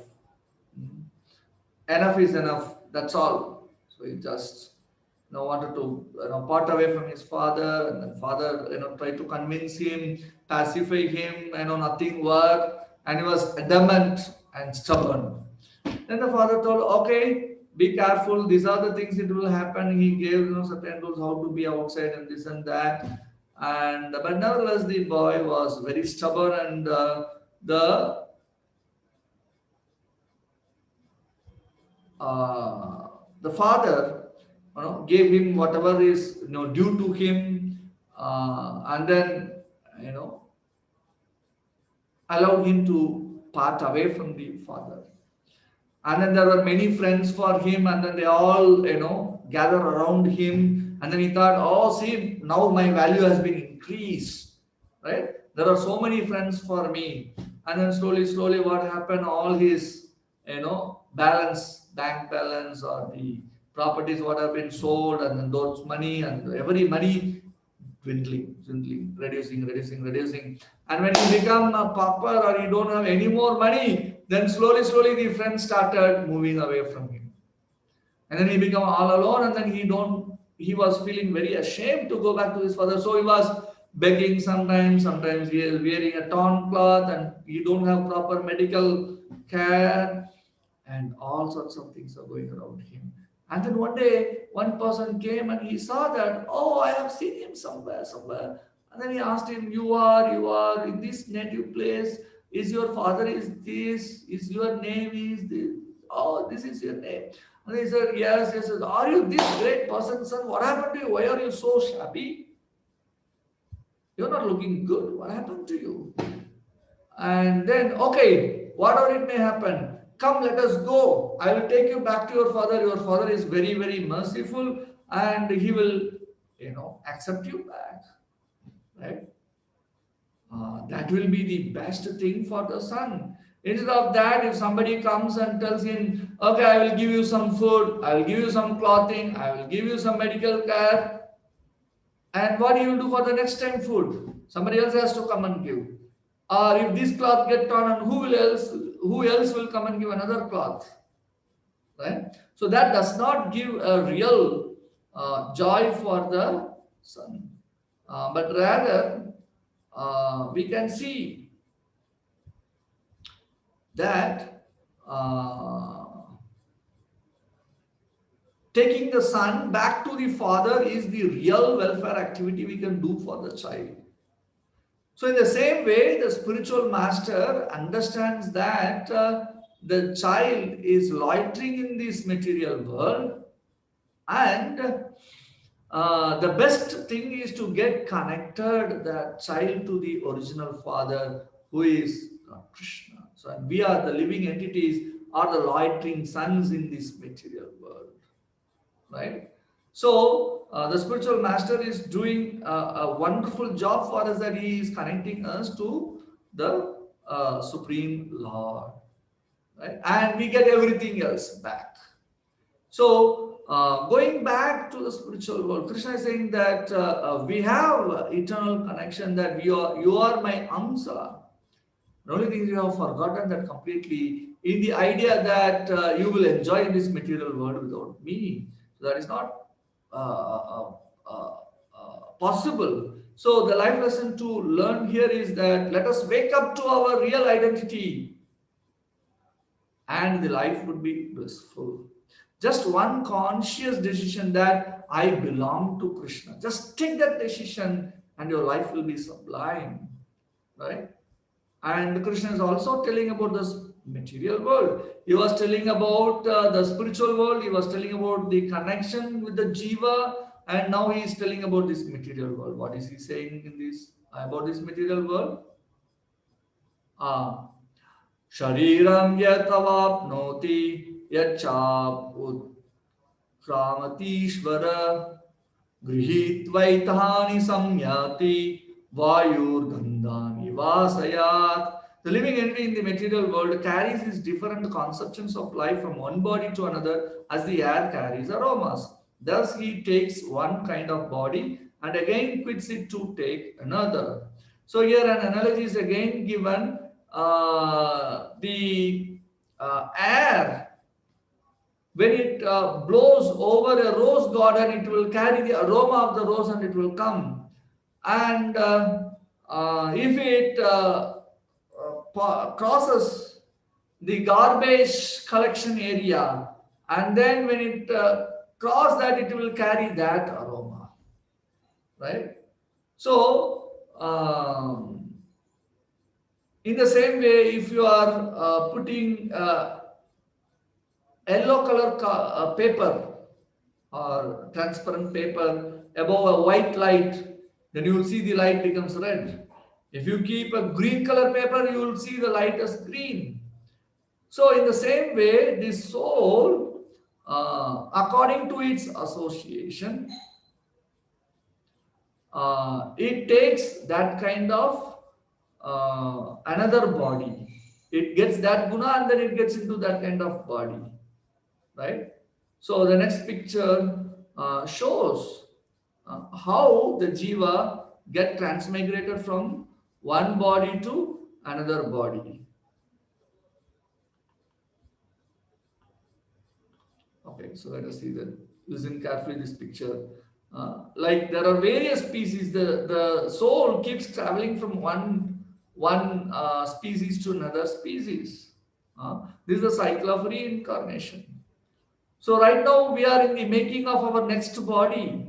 Enough is enough. That's all. So he just wanted to part away from his father, and then father tried to convince him, pacify him. Nothing worked, and he was adamant and stubborn. Then the father told, okay, be careful, these are the things it will happen. He gave certain rules how to be outside and this and that. And but nevertheless the boy was very stubborn, and the father gave him whatever is due to him, and then allowed him to part away from the father. And then there were many friends for him, and then they all gather around him, and then he thought, oh, see, now my value has been increased, right? There are so many friends for me. And then slowly what happened, all his bank balance, or the properties what have been sold, and then those money, and every money dwindling, reducing. And when you become a pauper, or you don't have any more money, then slowly the friends started moving away from him. And then he became all alone, and then he was feeling very ashamed to go back to his father. So he was begging sometimes he is wearing a torn cloth, and he don't have proper medical care, and all sorts of things are going around him. And then one day, one person came and he saw that, oh, I have seen him somewhere. And then he asked him, you are in this native place. Is your father is this? Is your name is this? Oh, this is your name. And he said, yes. Are you this great person, son? What happened to you? Why are you so shabby? You're not looking good. What happened to you? And then, okay, whatever it may happen, come, let us go. I will take you back to your father. Your father is very, very merciful, and he will, accept you back. Right? That will be the best thing for the son. Instead of that, if somebody comes and tells him, okay, I will give you some food, I will give you some clothing, I will give you some medical care, and what he will do for the next time food? Somebody else has to come and give. Or if this cloth get torn, and who else will come and give another cloth? Right? So that does not give a real joy for the son. But rather, we can see that uh, taking the son back to the father is the real welfare activity we can do for the child. So in the same way, the spiritual master understands that the child is loitering in this material world, and the best thing is to get connected that child to the original father, who is Krishna. So and we are the living entities, are the loitering sons in this material world, right? So the spiritual master is doing a wonderful job for us, that he is connecting us to the Supreme Lord, right? And we get everything else back. So going back to the spiritual world, Krishna is saying that we have eternal connection, that you are my Amsa. The only thing you have forgotten that completely in the idea that you will enjoy in this material world without me. So that is not possible. So the life lesson to learn here is that let us wake up to our real identity, and the life would be blissful. Just one conscious decision that I belong to Krishna. Just take that decision and your life will be sublime, right? And Krishna is also telling about this material world. He was telling about the spiritual world. He was telling about the connection with the jiva. And now he is telling about this material world. What is he saying in this about this material world? Ah, Shariram yatavapnoti yachap utkramatishvara Grihitvaitani samyati vayurgandhani vasayat. The living entity in the material world carries these different conceptions of life from one body to another, as the air carries aromas. Thus he takes one kind of body and again quits it to take another. So here an analogy is again given. The air, when it blows over a rose garden, it will carry the aroma of the rose and it will come. And if it crosses the garbage collection area, and then when it crosses that, it will carry that aroma, right? So, in the same way, if you are putting yellow color paper or transparent paper above a white light, then you will see the light becomes red. If you keep a green color paper, you will see the light as green. So in the same way, this soul, according to its association, it takes that kind of another body. It gets that guna and then it gets into that kind of body, right? So the next picture shows how the jiva get transmigrated from one body to another body. Okay, so let us see that. Listen carefully this picture. Like there are various species. The soul keeps traveling from one species to another species. This is the cycle of reincarnation. So right now we are in the making of our next body.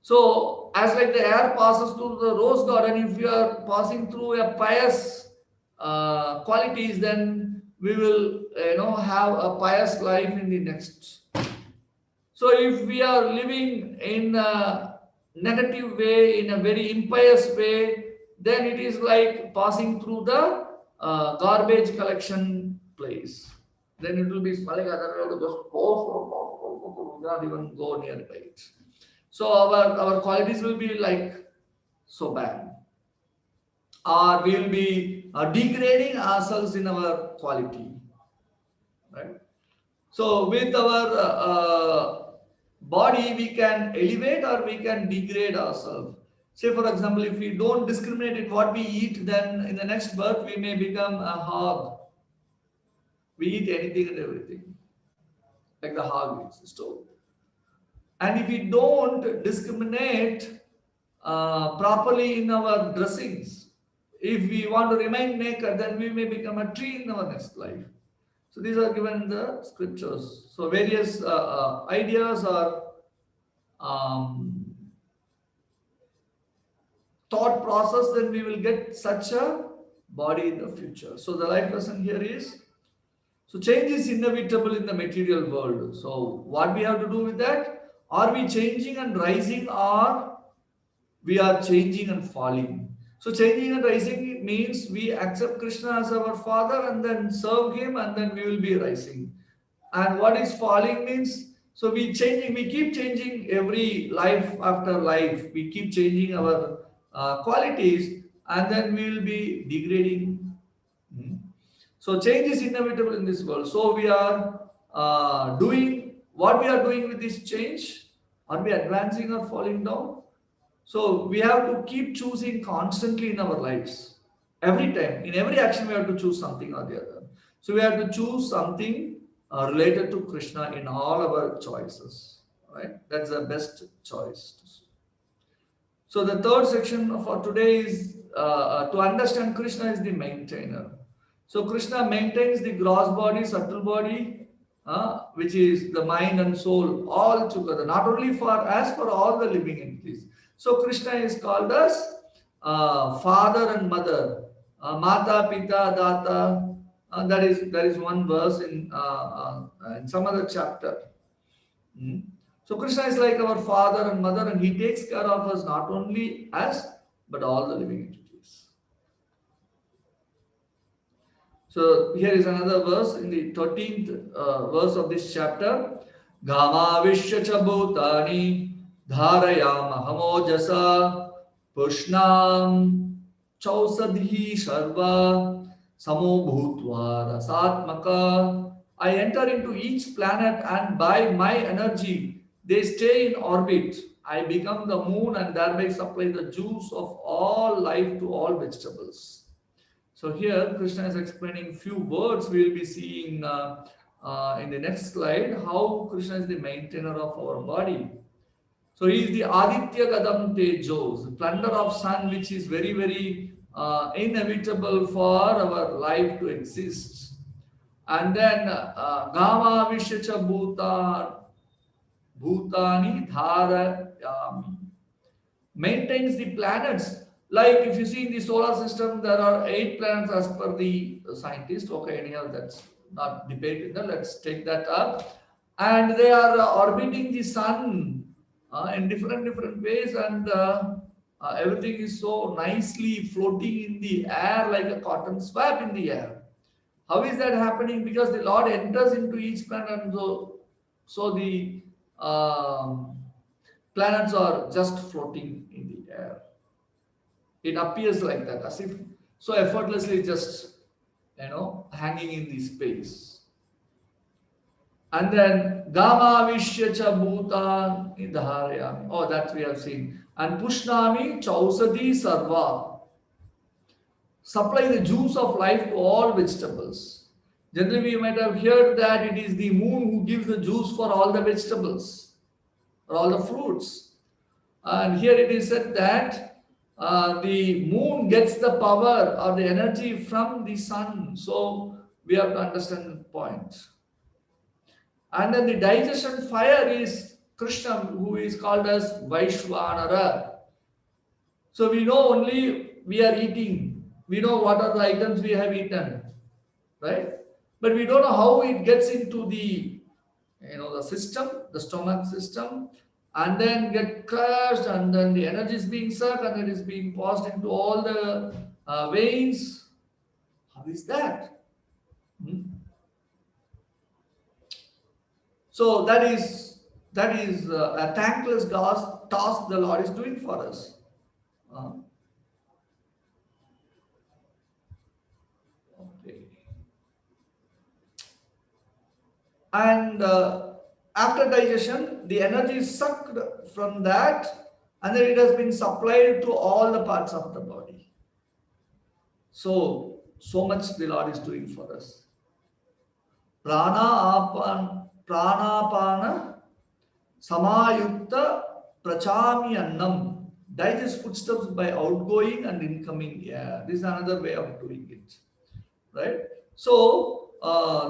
So as like the air passes through the rose garden, if we are passing through a pious qualities, then we will have a pious life in the next. So if we are living in a negative way, in a very impious way, then it is like passing through the garbage collection place. Then it will be smelling other way, just not even go near it. So our qualities will be like so bad. Or we will be degrading ourselves in our quality. Right? So with our body, we can elevate or we can degrade ourselves. Say for example, if we don't discriminate in what we eat, then in the next birth we may become a hog. We eat anything and everything, like the hog is told. And if we don't discriminate properly in our dressings. If we want to remain naked, then we may become a tree in our next life. So these are given in the scriptures. So various ideas are um, thought process, then we will get such a body in the future. So the life lesson here is, so change is inevitable in the material world. So what we have to do with that? Are we changing and rising, or we are changing and falling? So changing and rising means we accept Krishna as our father and then serve him, and then we will be rising. And what is falling means, so we keep changing every life after life. We keep changing our qualities, and then we will be degrading. Hmm. So change is inevitable in this world. So we are doing what we are doing with this change. Are we advancing or falling down? So we have to keep choosing constantly in our lives. Every time, in every action, we have to choose something or the other. So we have to choose something related to Krishna in all our choices. Right? That's the best choice. So the third section for today is to understand Krishna is the maintainer. So Krishna maintains the gross body, subtle body, which is the mind and soul all together, not only for us, for all the living entities. So Krishna is called as father and mother, mata, pita, data. That is one verse in some other chapter. Hmm. So Krishna is like our father and mother, and he takes care of us, not only us, but all the living entities. So here is another verse in the 13th verse of this chapter. Gama vishya cha bhutani dharayama hamojasa pushnam chausadhi sharva samo bhutva rasatmaka. I enter into each planet, and by my energy they stay in orbit. I become the moon and thereby supply the juice of all life to all vegetables. So here Krishna is explaining few words. We will be seeing in the next slide how Krishna is the maintainer of our body. So he is the Aditya Gadam Tejo, the plunder of sun, which is very, very inevitable for our life to exist. And then Gama Vishacha Bhutani Dhara maintains the planets. Like if you see in the solar system, there are 8 planets as per the scientist. Okay, anyhow, that's not debated. Let's take that up. And they are orbiting the sun in different ways, and everything is so nicely floating in the air like a cotton swab in the air. How is that happening? Because the Lord enters into each planet, and so the planets are just floating in the air. It appears like that, as if so effortlessly, just hanging in the space. And then Gama Vishyacha Bhutan Idharayami. Oh, that we have seen. And Pushnami Chausadi Sarva. Supply the juice of life to all vegetables. Generally, we might have heard that it is the moon who gives the juice for all the vegetables or all the fruits. And here it is said that the moon gets the power or the energy from the sun. So we have to understand the point. And then the digestion fire is Krishna, who is called as Vaishvanara. So we know only we are eating. We know what are the items we have eaten, right? But we don't know how it gets into the the system, the stomach system, and then get crushed, and then the energy is being sucked, and it is being passed into all the veins. How is that? Hmm? So that is a thankless task the Lord is doing for us. Uh, okay. And after digestion, the energy is sucked from that, and then it has been supplied to all the parts of the body. So much the Lord is doing for us. Pranapana samayukta prachami annam digest footsteps by outgoing and incoming air. This is another way of doing it, right? So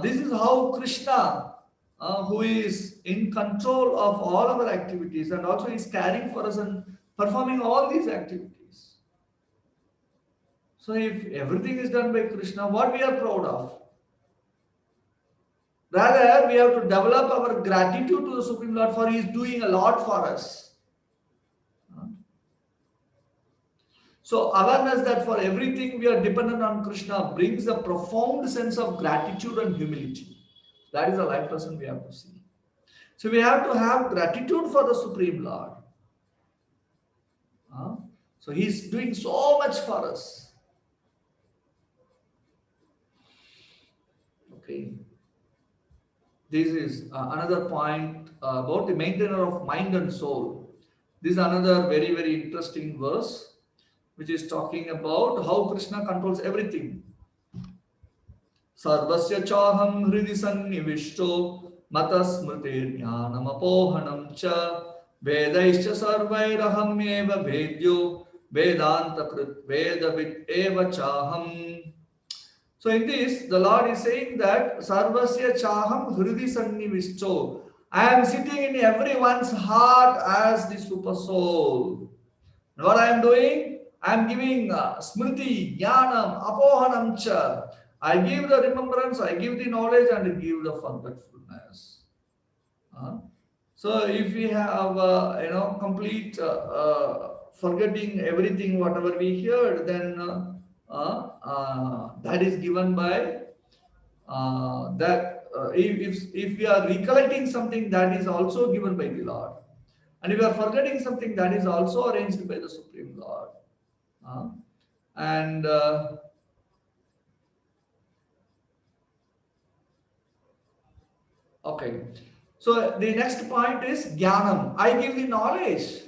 this is how Krishna, who is in control of all our activities and also is caring for us and performing all these activities. So if everything is done by Krishna, what we are proud of? Rather, we have to develop our gratitude to the Supreme Lord for He is doing a lot for us. So awareness that for everything we are dependent on Krishna brings a profound sense of gratitude and humility. That is a life lesson we have to see. So we have to have gratitude for the Supreme Lord. So He's doing so much for us. Okay. This is another point about the maintainer of mind and soul. This is another very, very interesting verse, which is talking about how Krishna controls everything. Sarvasya chaham hridi sannivishto matasmritir jnanam apohanam cha vedaischa sarvairaham eva vedyo vedanta krit vedavit eva chaham. So in this, the Lord is saying that Sarvasya Chaham Hridi Sannivishto. I am sitting in everyone's heart as the super soul. And what I am doing? I am giving Smriti, Jnanam, Apohanam Cha. I give the remembrance, I give the knowledge, and I give the forgetfulness. So if we have complete forgetting everything whatever we heard, then that is given by if we are recollecting something, that is also given by the Lord, and if we are forgetting something, that is also arranged by the Supreme Lord. And okay, so the next point is Jnanam. I give the knowledge.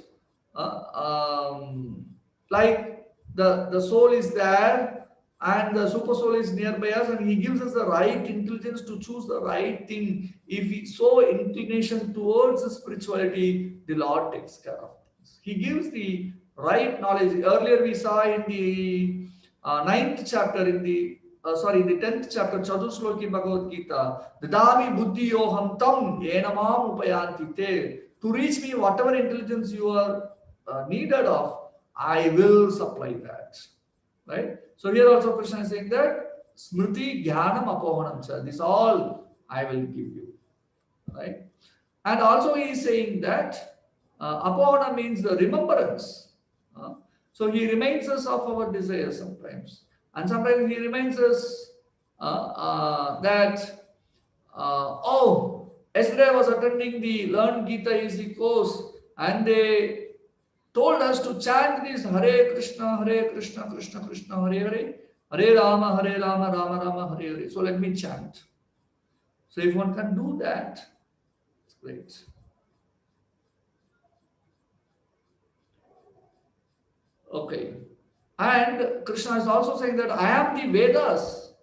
Like the soul is there and the super soul is nearby us, and He gives us the right intelligence to choose the right thing. If we show inclination towards the spirituality, the Lord takes care of things. He gives the right knowledge. Earlier we saw in the 9th chapter, in the 10th chapter, Chatusloki Bhagavad Gita, Dadami buddhi yoham tam yenamam upayanti te. To reach me, whatever intelligence you are needed of, I will supply that. Right? So here also Krishna is saying that Smriti Jnanam Apohanam Cha. This all I will give you. Right? And also he is saying that Apohana means the remembrance. So He reminds us of our desires sometimes. And sometimes He reminds us that, yesterday I was attending the Learn Gita Easy course, and they told us to chant this Hare Krishna, Krishna Krishna, Hare Hare, Hare Rama, Rama Rama, Hare Hare. So let me chant. So if one can do that, it's great. Okay. And Krishna is also saying that I am the Vedas.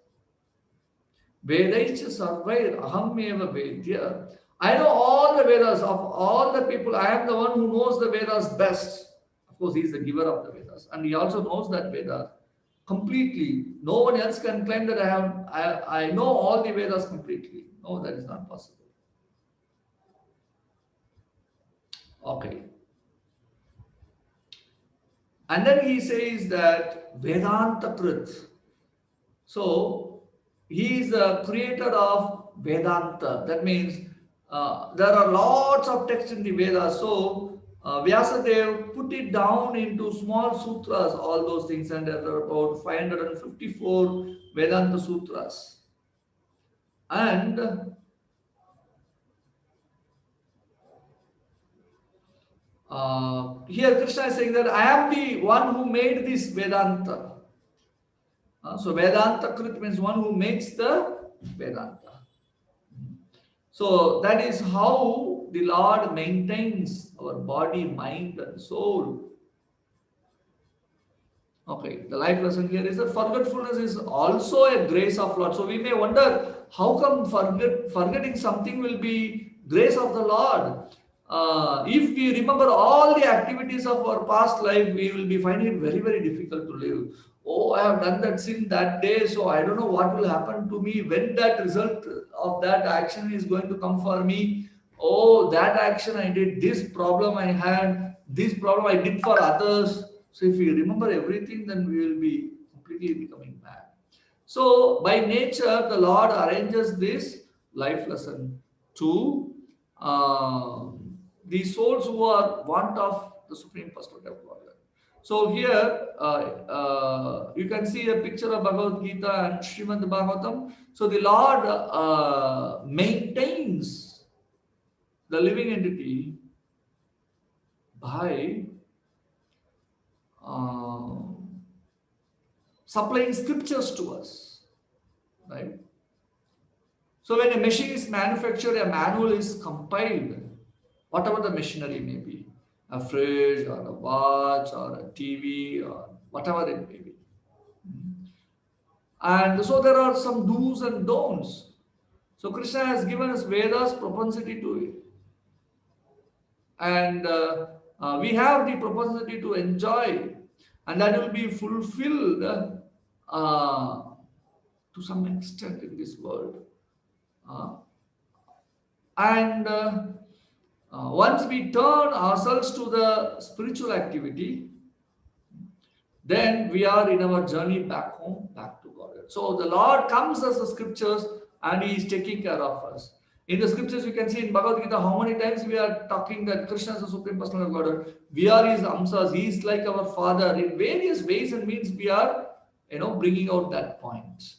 Vedaischa sarvair aham eva vedya. I know all the Vedas of all the people. I am the one who knows the Vedas best. Of course, He is the giver of the Vedas, and He also knows that Veda completely. No one else can claim that I know all the Vedas completely. No, that is not possible. Okay. And then he says that Vedanta Krit. So He is the creator of Vedanta. That means there are lots of texts in the Vedas. So Vyasadeva put it down into small sutras, all those things, and there are about 554 Vedanta sutras. And here Krishna is saying that I am the one who made this Vedanta. So Vedanta Krit means one who makes the Vedanta. So that is how the Lord maintains our body, mind and soul. Okay, the life lesson here is that forgetfulness is also a grace of Lord. So we may wonder, how come forgetting something will be grace of the Lord? if we remember all the activities of our past life, we will be finding it very, very difficult to live. Oh, I have done that sin that day, so I don't know what will happen to me when that result of that action is going to come for me. Oh, that action I did, this problem I had, this problem I did for others. So if we remember everything, then we will be completely becoming mad. So by nature, the Lord arranges this life lesson to the souls who are want of the Supreme Personality of Godhead. So here you can see a picture of Bhagavad Gita and Srimad Bhagavatam. So the Lord maintains the living entity by uh, supplying scriptures to us, right? So when a machine is manufactured, a manual is compiled, whatever the machinery may be, a fridge or a watch or a TV or whatever it may be. And so there are some do's and don'ts. So Krishna has given us Veda's propensity to it. And we have the propensity to enjoy, and that will be fulfilled to some extent in this world. And once we turn ourselves to the spiritual activity, then we are in our journey back home, back to God. So the Lord comes as the scriptures and He is taking care of us. In the scriptures, you can see in Bhagavad Gita how many times we are talking that Krishna is the Supreme Personality of Godhead. We are His Amsas. He is like our Father. In various ways and means, we are, bringing out that point.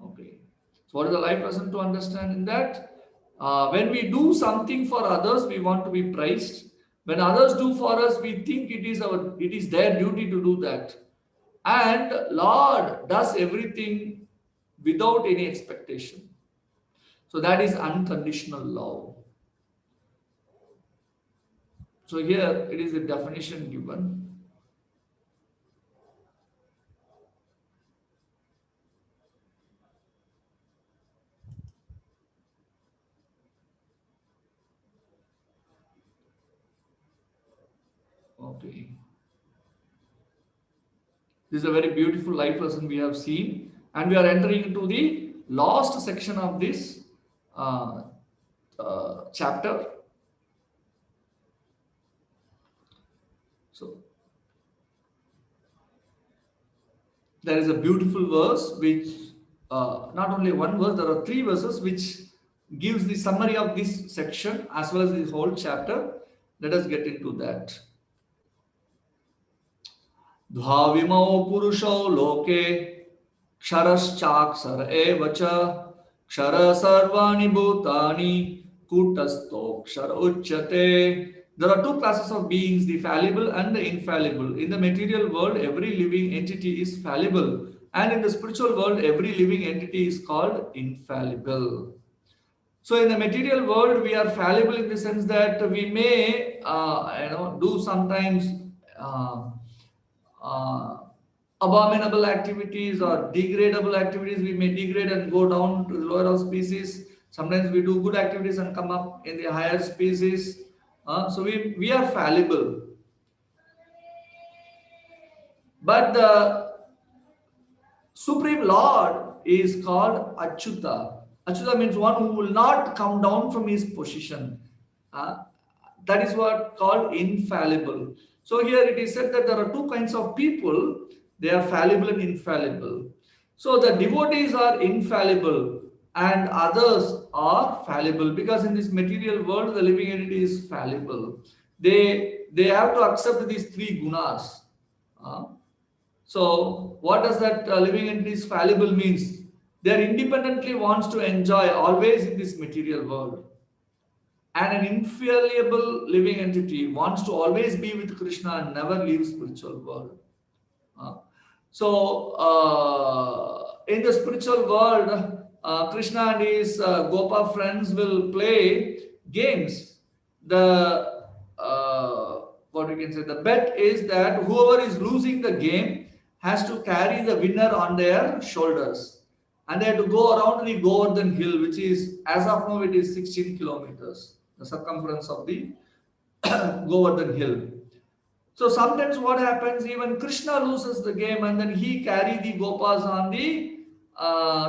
Okay. So what is the life lesson to understand in that? When we do something for others, we want to be praised. When others do for us, we think it is their duty to do that. And Lord does everything without any expectation. So that is unconditional love. So here it is a definition given. Okay. This is a very beautiful life lesson we have seen, and we are entering into the last section of this chapter. So there is a beautiful verse which not only one verse, there are three verses which gives the summary of this section as well as this whole chapter. Let us get into that. Dhavimau purushau loke ksharaschaksar evacha kshara sarvani bhutani kutastokshar uchyate. There are two classes of beings, the fallible and the infallible. In the material world, every living entity is fallible, and in the spiritual world, every living entity is called infallible. So in the material world, we are fallible in the sense that we may, do sometimes abominable activities or degradable activities. We may degrade and go down to the lower species. Sometimes we do good activities and come up in the higher species. So we are fallible. But the Supreme Lord is called Achyuta. Achyuta means one who will not come down from his position. That is what called infallible. So here it is said that there are two kinds of people. They are fallible and infallible. So the devotees are infallible and others are fallible, because in this material world the living entity is fallible. They have to accept these three gunas. So what does that living entity is fallible means? They are independently wants to enjoy always in this material world. And an infallible living entity wants to always be with Krishna and never leave spiritual world. In the spiritual world, Krishna and his Gopa friends will play games. What we can say, the bet is that whoever is losing the game has to carry the winner on their shoulders. and they had to go around the Govardhan hill, which is, as of now, it is 16 kilometers, the circumference of the Govardhan hill. So sometimes what happens, even Krishna loses the game and then he carry the Gopas on the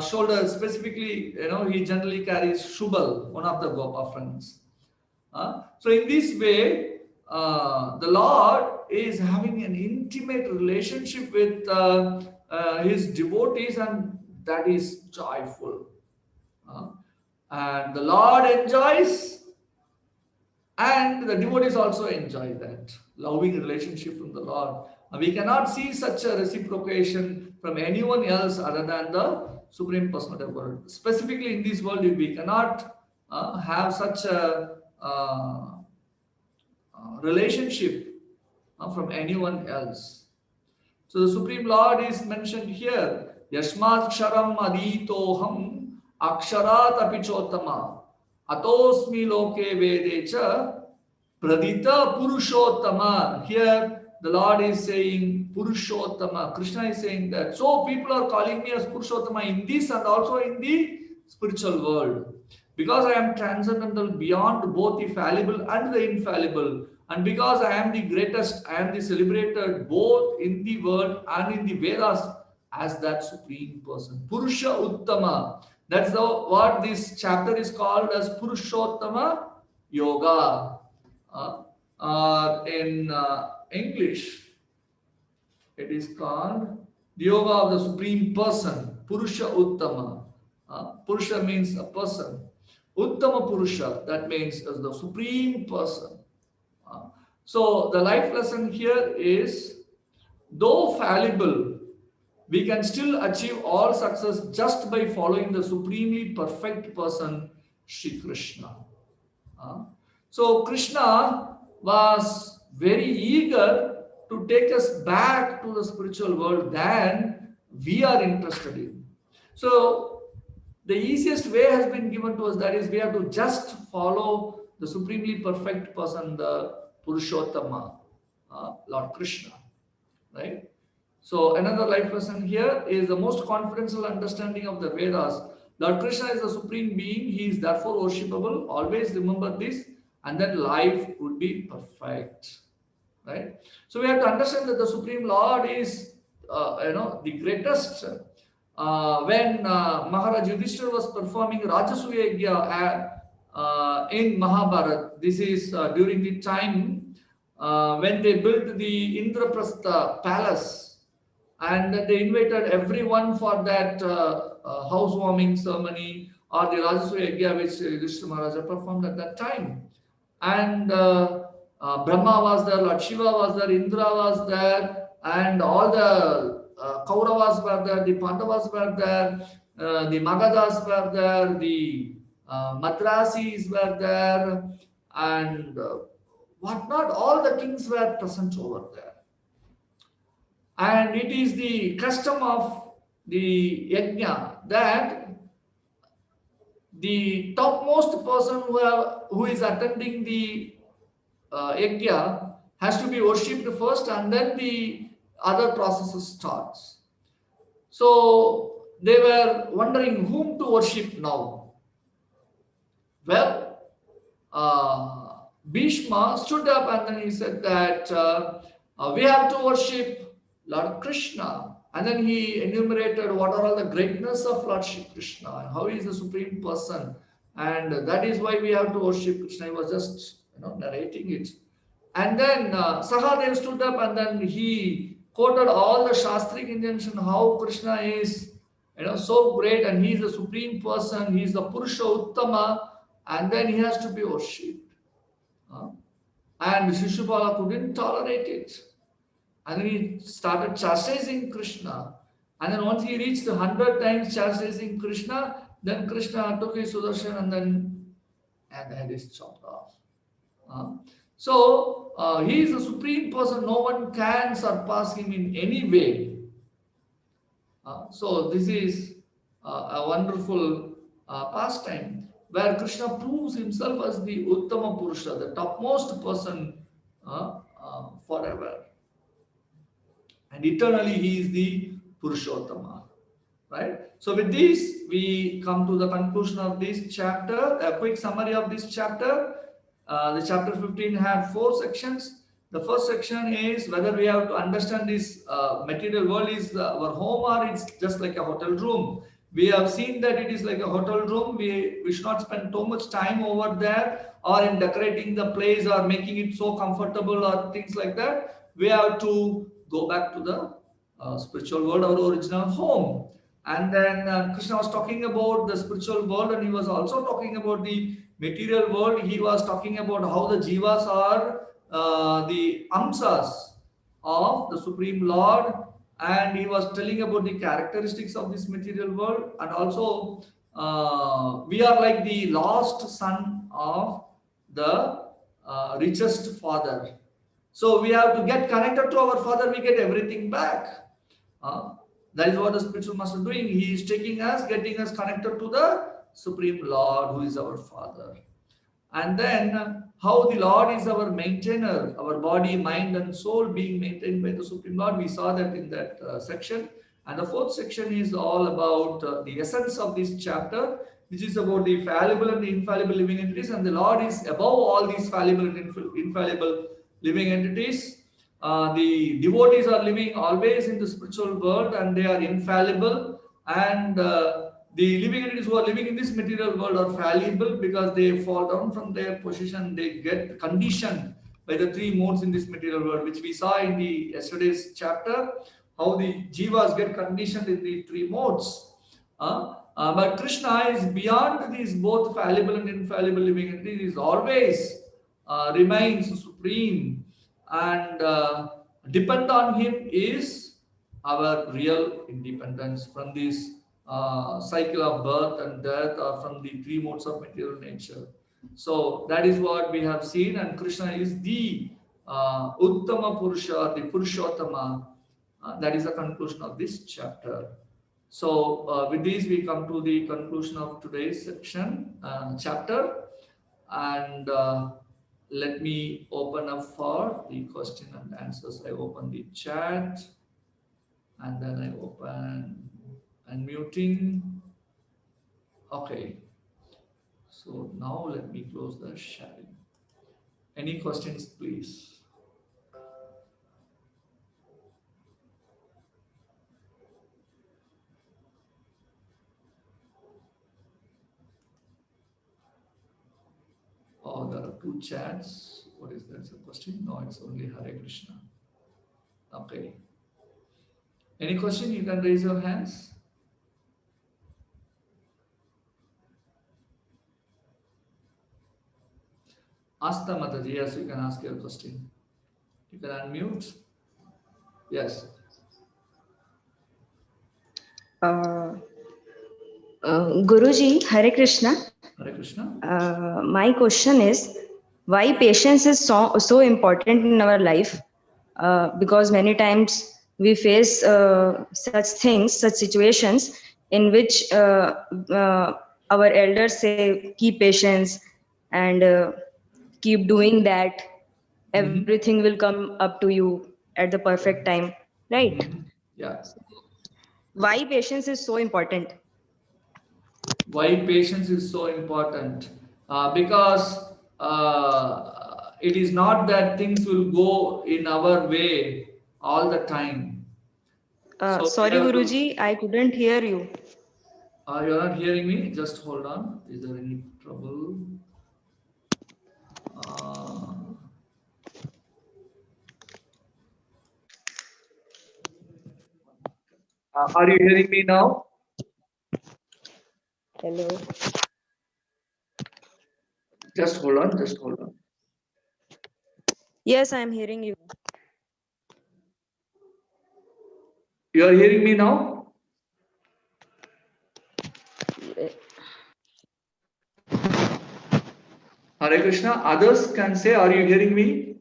shoulders. Specifically, he generally carries Shubal, one of the Gopa friends. So in this way, the Lord is having an intimate relationship with his devotees, and that is joyful. And the Lord enjoys, and the devotees also enjoy that loving relationship from the Lord. And we cannot see such a reciprocation from anyone else other than the Supreme Personality of Godhead. Specifically in this world, we cannot have such a relationship from anyone else. So the Supreme Lord is mentioned here. Yashmat Ksharam Aditoham Aksharat Apichotama Atosmi Loke Vedecha Pradita Purushottama. Here the Lord is saying Purushottama. Krishna is saying that. So people are calling me as Purushottama in this and also in the spiritual world. Because I am transcendental beyond both the fallible and the infallible. And because I am the greatest, I am the celebrated both in the world and in the Vedas as that supreme person. Purusha Uttama. That's what this chapter is called as Purushottama Yoga. In English, it is called the Yoga of the Supreme Person. Purusha Uttama. Purusha means a person. Uttama Purusha, that means as the Supreme Person. So the life lesson here is, though fallible, we can still achieve all success just by following the supremely perfect person, Shri Krishna. So Krishna was very eager to take us back to the spiritual world than we are interested in. So the easiest way has been given to us, that is, we have to just follow the supremely perfect person, the Purushottama, Lord Krishna, right? So another life lesson here is the most confidential understanding of the Vedas. Lord Krishna is the supreme being. He is therefore worshipable. Always remember this, and then life would be perfect, right? So we have to understand that the Supreme Lord is, the greatest. When Maharaj Yudhishthira was performing Rajasuya Yajna in Mahabharata, this is during the time when they built the Indraprastha palace, and they invited everyone for that housewarming ceremony or the Rajasuya Yajna which Yudhishthira Maharaja performed at that time. And Brahma was there, Lord Shiva was there, Indra was there, and all the Kauravas were there, the Pandavas were there, the Magadhas were there, the Madrasis were there, and whatnot, all the kings were present over there. And it is the custom of the yajna that the topmost person who is attending the yajna has to be worshipped first, and then the other processes starts. So they were wondering whom to worship now. Well, Bhishma stood up and then he said that we have to worship Lord Krishna. And then he enumerated what are all the greatness of Lord Shri Krishna and how he is the supreme person. And that is why we have to worship Krishna. He was just narrating it. And then Sahadev stood up and then he quoted all the Shastric injunction, how Krishna is so great and he is the supreme person, he is the Purusha Uttama, and then he has to be worshipped. And Shishupala couldn't tolerate it. And then he started chastising Krishna. And then once he reached 100 times chastising Krishna, then Krishna took his Sudarshan and the head is chopped off. So he is the supreme person. No one can surpass him in any way. So this is a wonderful pastime where Krishna proves himself as the Uttama Purusha, the topmost person forever. And eternally he is the Purushottama. right? So with this, we come to the conclusion of this chapter. A quick summary of this chapter. The chapter 15 had 4 sections. The first section is whether we have to understand this material world is our home or it's just like a hotel room. We have seen that it is like a hotel room. We should not spend too much time over there or in decorating the place or making it so comfortable or things like that. We have to go back to the spiritual world, our original home. And then Krishna was talking about the spiritual world, and he was also talking about the material world. He was talking about how the jivas are the amsas of the Supreme Lord, and he was telling about the characteristics of this material world, and also we are like the lost son of the richest father. So we have to get connected to our father, we get everything back. Uh, that is what the spiritual master is doing. He is taking us, getting us connected to the Supreme Lord, who is our Father. And then how the Lord is our maintainer, our body, mind, and soul being maintained by the Supreme Lord. We saw that in that section. And the fourth section is all about the essence of this chapter, which is about the fallible and the infallible living entities. And the Lord is above all these fallible and infallible living entities. The devotees are living always in the spiritual world and they are infallible. And the living entities who are living in this material world are fallible because they fall down from their position. They get conditioned by the 3 modes in this material world, which we saw in the yesterday's chapter, how the jivas get conditioned in the 3 modes. But Krishna is beyond these both fallible and infallible living entities. He is always remains supreme, and depend on him is our real independence from this cycle of birth and death or from the 3 modes of material nature. So that is what we have seen, and Krishna is the Uttama Purusha, the Purushottama. That is the conclusion of this chapter. So with this, we come to the conclusion of today's section, chapter, and let me open up for the question and answers. I open the chat, and then I open unmuting. Okay, so now let me close the sharing. Any questions, please? Oh, there are 2 chats. What is that? A question? No, it's only Hare Krishna. Okay. Any question? You can raise your hands. Ask the Mataji. Yes, you can ask your question. You can unmute. Yes. Guruji, Hare Krishna. Hare Krishna. My question is, why patience is so important in our life? Because many times we face such things, such situations in which our elders say, keep patience and keep doing that. Everything will come up to you at the perfect time, right? Yeah. Why patience is so important? Why patience is so important? Because it is not that things will go in our way all the time. So we Sorry, have to. Guruji, I couldn't hear you. You're not hearing me? Just hold on. Is there any trouble? Are you hearing me now? Hello. Just hold on. Just hold on. Yes, I am hearing you. You are hearing me now? Hare Krishna. Others can say, are you hearing me?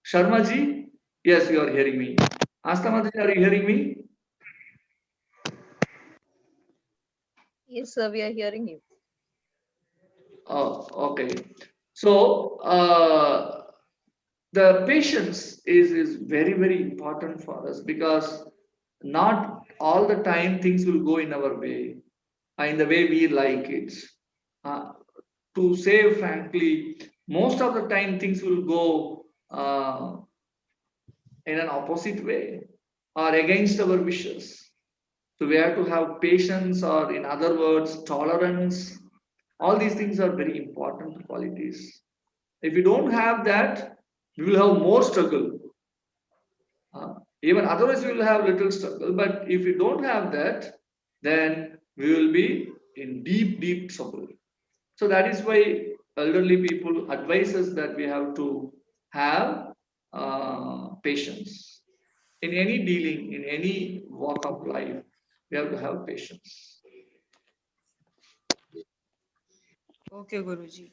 Sharma ji? Yes, you are hearing me. Astama ji, are you hearing me? Yes, sir, we are hearing you. Oh, okay. So the patience is very, very important for us, because not all the time things will go in our way, in the way we like it. To say frankly, most of the time things will go in an opposite way or against our wishes. So we have to have patience, or in other words, tolerance. All these things are very important qualities. If you don't have that, you will have more struggle. Even otherwise, we will have little struggle. But if you don't have that, then we will be in deep, deep trouble. So that is why elderly people advise us that we have to have patience in any dealing, in any walk of life. We have to have patience. Okay, Guruji.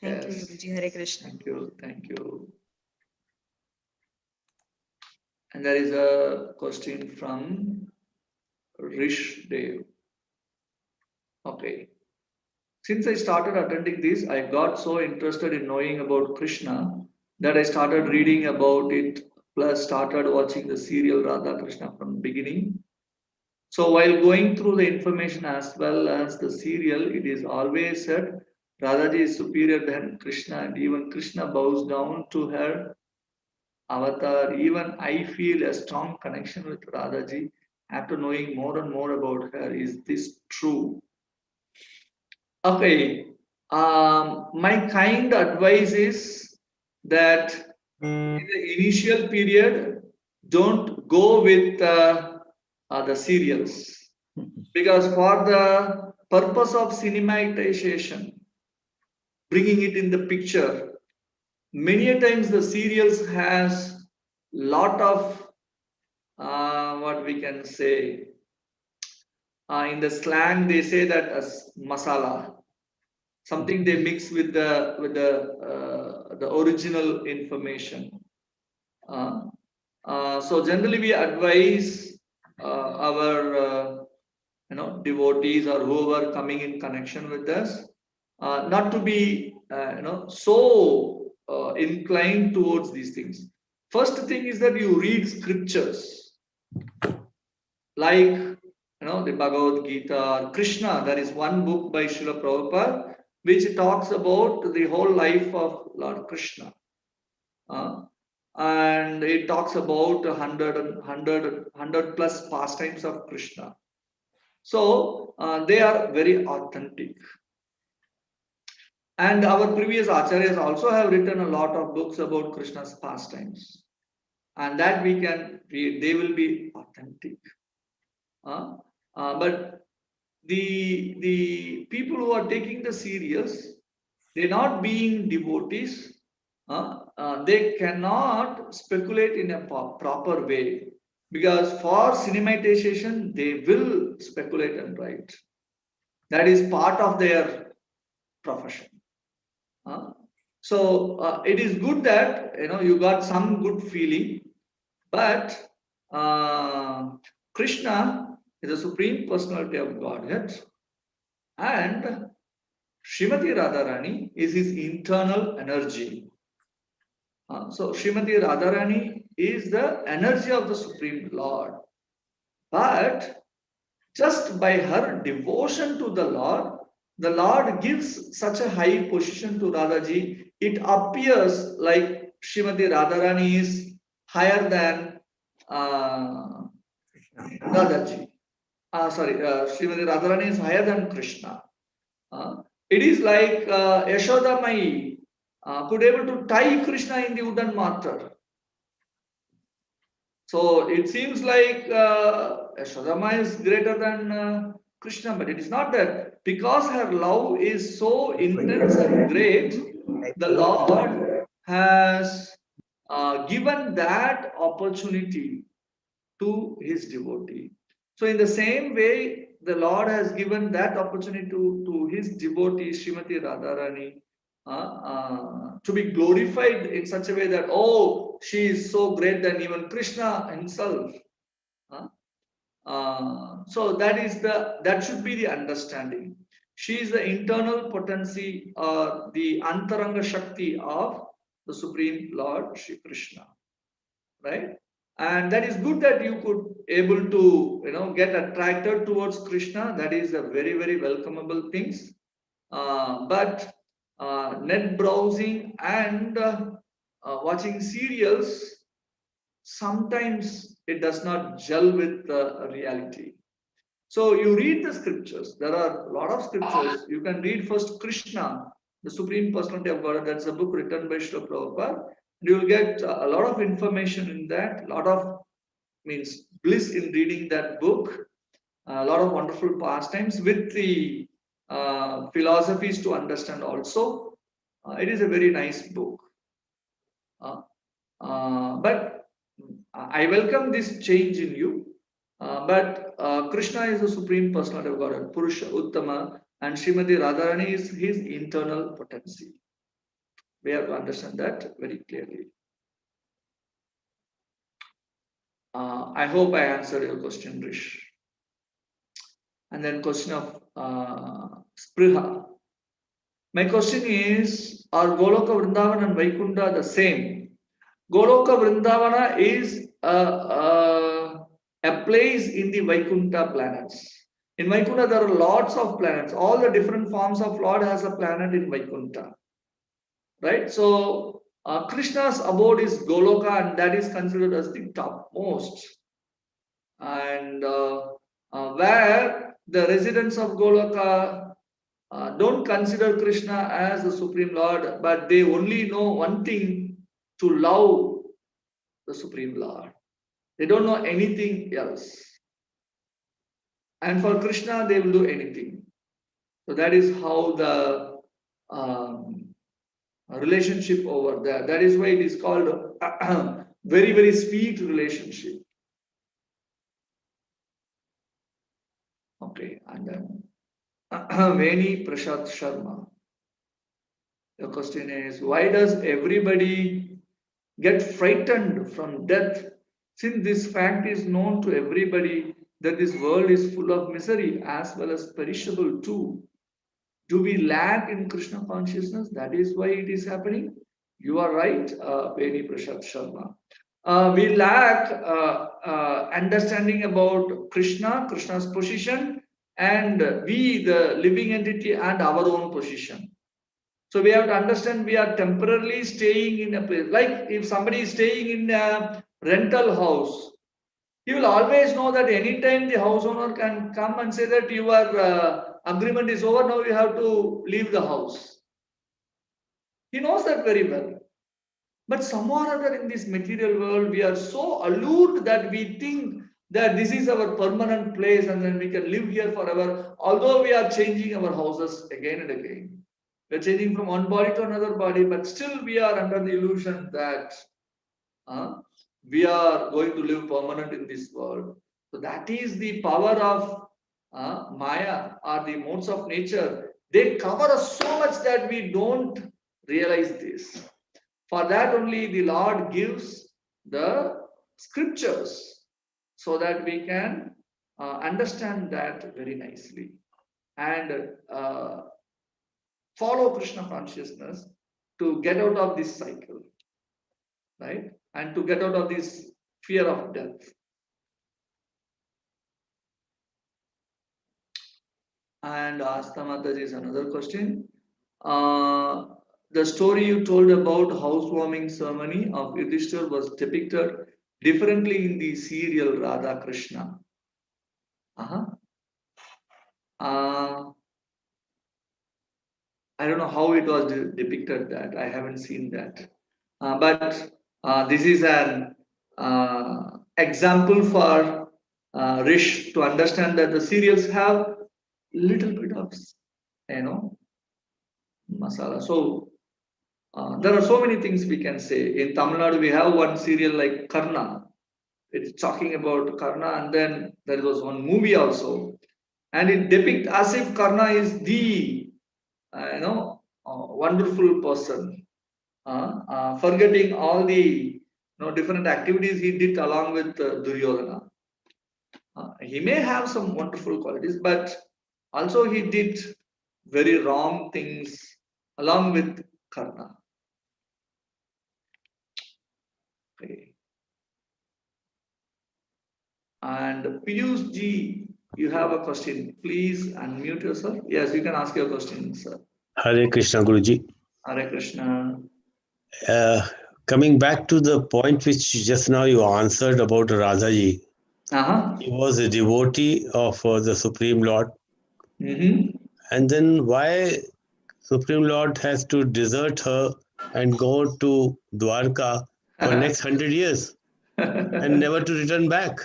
Thank you, Yes. Guruji. Hare Krishna. Thank you. Thank you. And there is a question from Rish Dev. Okay. Since I started attending this, I got so interested in knowing about Krishna that I started reading about it, plus started watching the serial Radha Krishna from the beginning. So while going through the information as well as the serial, it is always said Radhaji is superior than Krishna, and even Krishna bows down to her avatar. Even I feel a strong connection with Radhaji after knowing more and more about her. Is this true? Okay. My kind advice is that in the initial period, don't go with the serials, because for the purpose of cinematization, bringing it in the picture, many a times the serials has lot of what we can say, in the slang they say that as masala, something they mix with the original information. So generally we advise our devotees or whoever coming in connection with us not to be so inclined towards these things. First thing is that you read scriptures like the Bhagavad Gita or Krishna. There is one book by Srila Prabhupada which talks about the whole life of Lord Krishna. And it talks about 100 plus pastimes of Krishna. So they are very authentic. And our previous acharyas also have written a lot of books about Krishna's pastimes. And that we can read, they will be authentic. But the people who are taking the serials, they're not being devotees. They cannot speculate in a proper way, because for cinematization they will speculate and write. That is part of their profession. So it is good that you got some good feeling, but Krishna is the supreme personality of Godhead, and Srimati Radharani is his internal energy. So Srimati Radharani is the energy of the Supreme Lord. But just by her devotion to the Lord gives such a high position to Radhaji. It appears like Srimati Radharani is higher than Radhaji. Srimati Radharani is higher than Krishna. It is like Yashoda Mai could able to tie Krishna in the wooden mortar. So it seems like Yashodama is greater than Krishna, but it is not that. Because her love is so intense and great, the Lord has given that opportunity to his devotee. So in the same way, the Lord has given that opportunity to his devotee, Srimati Radharani, to be glorified in such a way that, oh, she is so great than even Krishna himself. So that should be the understanding. She is the internal potency, the Antaranga Shakti of the Supreme Lord Shri Krishna. Right? and that is good that you could able to get attracted towards Krishna. That is a very very welcomeable things. But net browsing and watching serials, sometimes it does not gel with reality. So you read the scriptures. There are a lot of scriptures. You can read first Krishna, the Supreme Personality of God. That's a book written by Srila Prabhupada. You will get a lot of information in that. A lot of means bliss in reading that book. A lot of wonderful pastimes with the philosophies to understand also. It is a very nice book. But I welcome this change in you. But Krishna is the Supreme Personality of God, Purusha Uttama, and Srimati Radharani is his internal potency. We have to understand that very clearly. I hope I answered your question, Rish. And then question of Spriha. My question is, are Goloka, Vrindavan and Vaikunta the same? Goloka Vrindavana is a place in the Vaikunta planets. In Vaikunta, there are lots of planets. All the different forms of Lord has a planet in Vaikunta. Right? So, Krishna's abode is Goloka, and that is considered as the topmost. And where the residents of Goloka don't consider Krishna as the Supreme Lord, but they only know one thing, to love the Supreme Lord. They don't know anything else. And for Krishna, they will do anything. So that is how the relationship over there. That is why it is called very, very sweet relationship. Okay, and then Veni Prashad Sharma. The question is, why does everybody get frightened from death, since this fact is known to everybody that this world is full of misery as well as perishable too? Do we lack in Krishna consciousness? That is why it is happening. You are right, Veni Prashad Sharma. We lack understanding about Krishna, Krishna's position, and we, the living entity, and our own position. So we have to understand we are temporarily staying in a place. Like if somebody is staying in a rental house, he will always know that anytime the house owner can come and say that your agreement is over, now you have to leave the house. He knows that very well. But somehow or other in this material world, we are so allured that we think that this is our permanent place and then we can live here forever, although we are changing our houses again and again. We are changing from one body to another body, but still we are under the illusion that we are going to live permanent in this world. So that is the power of Maya, or the modes of nature. They cover us so much that we don't realize this. For that only the Lord gives the scriptures, so that we can understand that very nicely and follow Krishna consciousness to get out of this cycle, right? And to get out of this fear of death. And Asta Mataji is another question. The story you told about housewarming ceremony of Yudhishthir was depicted differently in the serial Radha Krishna. I don't know how it was depicted that. I haven't seen that. But this is an example for Rish to understand that the serials have little bit of, masala. So there are so many things we can say. In Tamil Nadu, we have one serial like Karna. It's talking about Karna, and then there was one movie also, and it depicts as if Karna is the wonderful person, forgetting all the different activities he did along with Duryodhana. He may have some wonderful qualities, but also he did very wrong things along with Karna. Okay. And Piyush Ji, you have a question. Please unmute yourself. Yes, you can ask your question, sir. Hare Krishna, Guruji. Hare Krishna. Coming back to the point which just now you answered about Radhaji, Uh-huh. he was a devotee of the Supreme Lord. Mm-hmm. And then why Supreme Lord has to desert her and go to Dwarka for next 100 years and never to return back,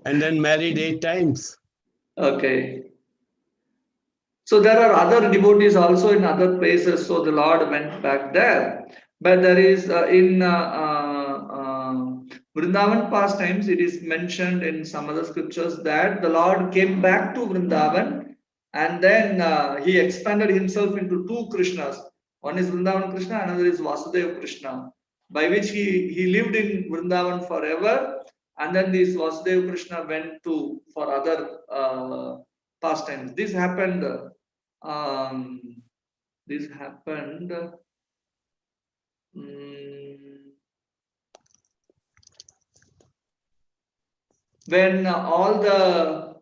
and then married 8 times? Okay. So there are other devotees also in other places. So the Lord went back there. But there is in Vrindavan pastimes, it is mentioned in some other scriptures that the Lord came back to Vrindavan and then he expanded himself into two Krishnas. One is Vrindavan Krishna, another is Vasudeva Krishna, by which he lived in Vrindavan forever. And then this Vasudeva Krishna went to for other pastimes. This happened. This happened. When all the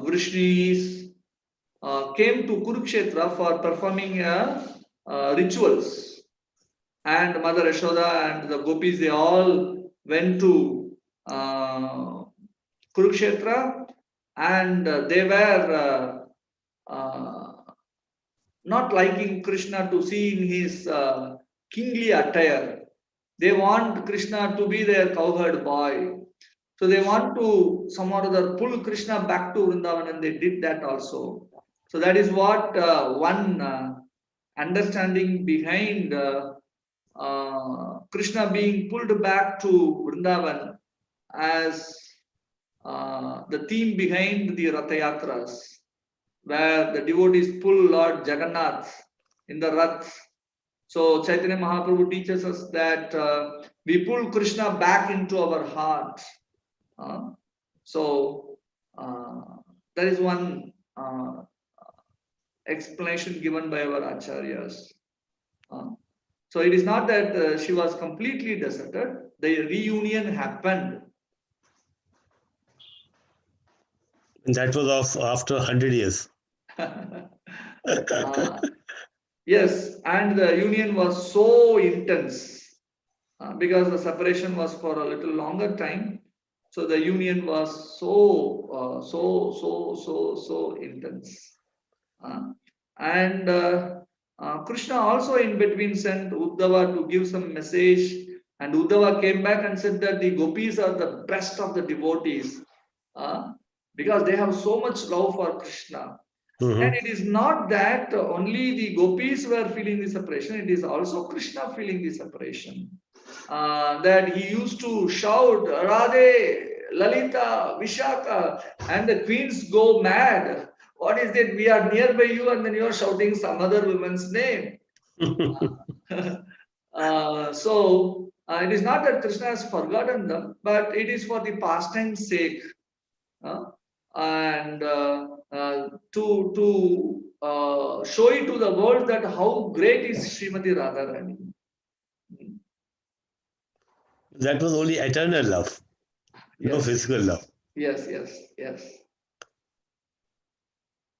Vrishnis came to Kurukshetra for performing rituals, and Mother Yashoda and the gopis, they all went to Kurukshetra, and they were not liking Krishna to see in his kingly attire. They want Krishna to be their cowherd boy. So they want to some or other pull Krishna back to Vrindavan, and they did that also. So that is what one understanding behind Krishna being pulled back to Vrindavan as the theme behind the Ratha Yatras, where the devotees pull Lord Jagannath in the Rath. So Chaitanya Mahaprabhu teaches us that we pull Krishna back into our heart. So that is one explanation given by our acharyas. So it is not that she was completely deserted. The reunion happened. And that was after 100 years. Yes, and the union was so intense because the separation was for a little longer time. So the union was so intense. And Krishna also in between sent Uddhava to give some message, and Uddhava came back and said that the gopis are the best of the devotees because they have so much love for Krishna. And it is not that only the gopis were feeling the separation, it is also Krishna feeling the separation. That he used to shout, Radhe, Lalita, Vishaka, and the queens go mad. What is it? We are nearby you, and then you are shouting some other woman's name. So it is not that Krishna has forgotten them, but it is for the pastime's sake. And to show it to the world that how great is Srimati Radharani. That was only eternal love, no physical love. Yes.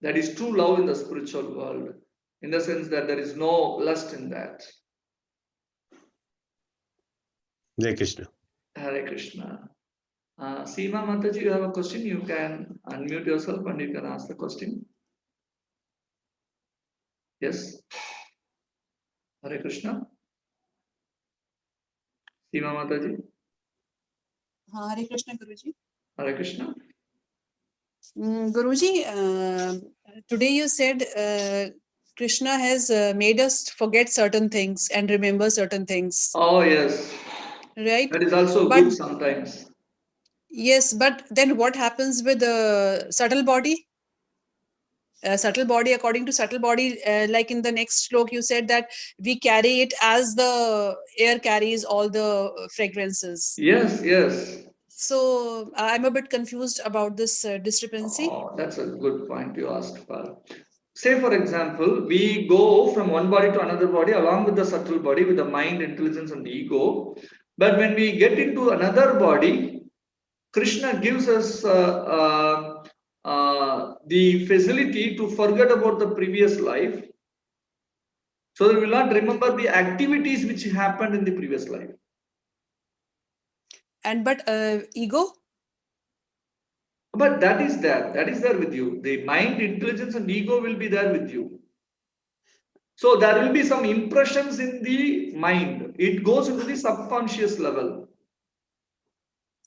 That is true love in the spiritual world, in the sense that there is no lust in that. Hare Krishna. Hare Krishna. Seema Mataji, you have a question? You can unmute yourself and you can ask the question. Yes. Hare Krishna. Seema Mataji. Hare Krishna, Guruji. Hare Krishna. Guruji, today you said Krishna has made us forget certain things and remember certain things. Oh, yes. Right? That is also good sometimes. Yes, but then what happens with the subtle body? Subtle body, according to subtle body, like in the next stroke, you said that we carry it as the air carries all the fragrances. Yes. So I'm a bit confused about this discrepancy. Oh, that's a good point you asked for. Say, for example, we go from one body to another body along with the subtle body, with the mind, intelligence, and ego. But when we get into another body, Krishna gives us the facility to forget about the previous life, so that we will not remember the activities which happened in the previous life. And but ego? But that is there with you. The mind, intelligence, and ego will be there with you. So there will be some impressions in the mind. It goes into the subconscious level.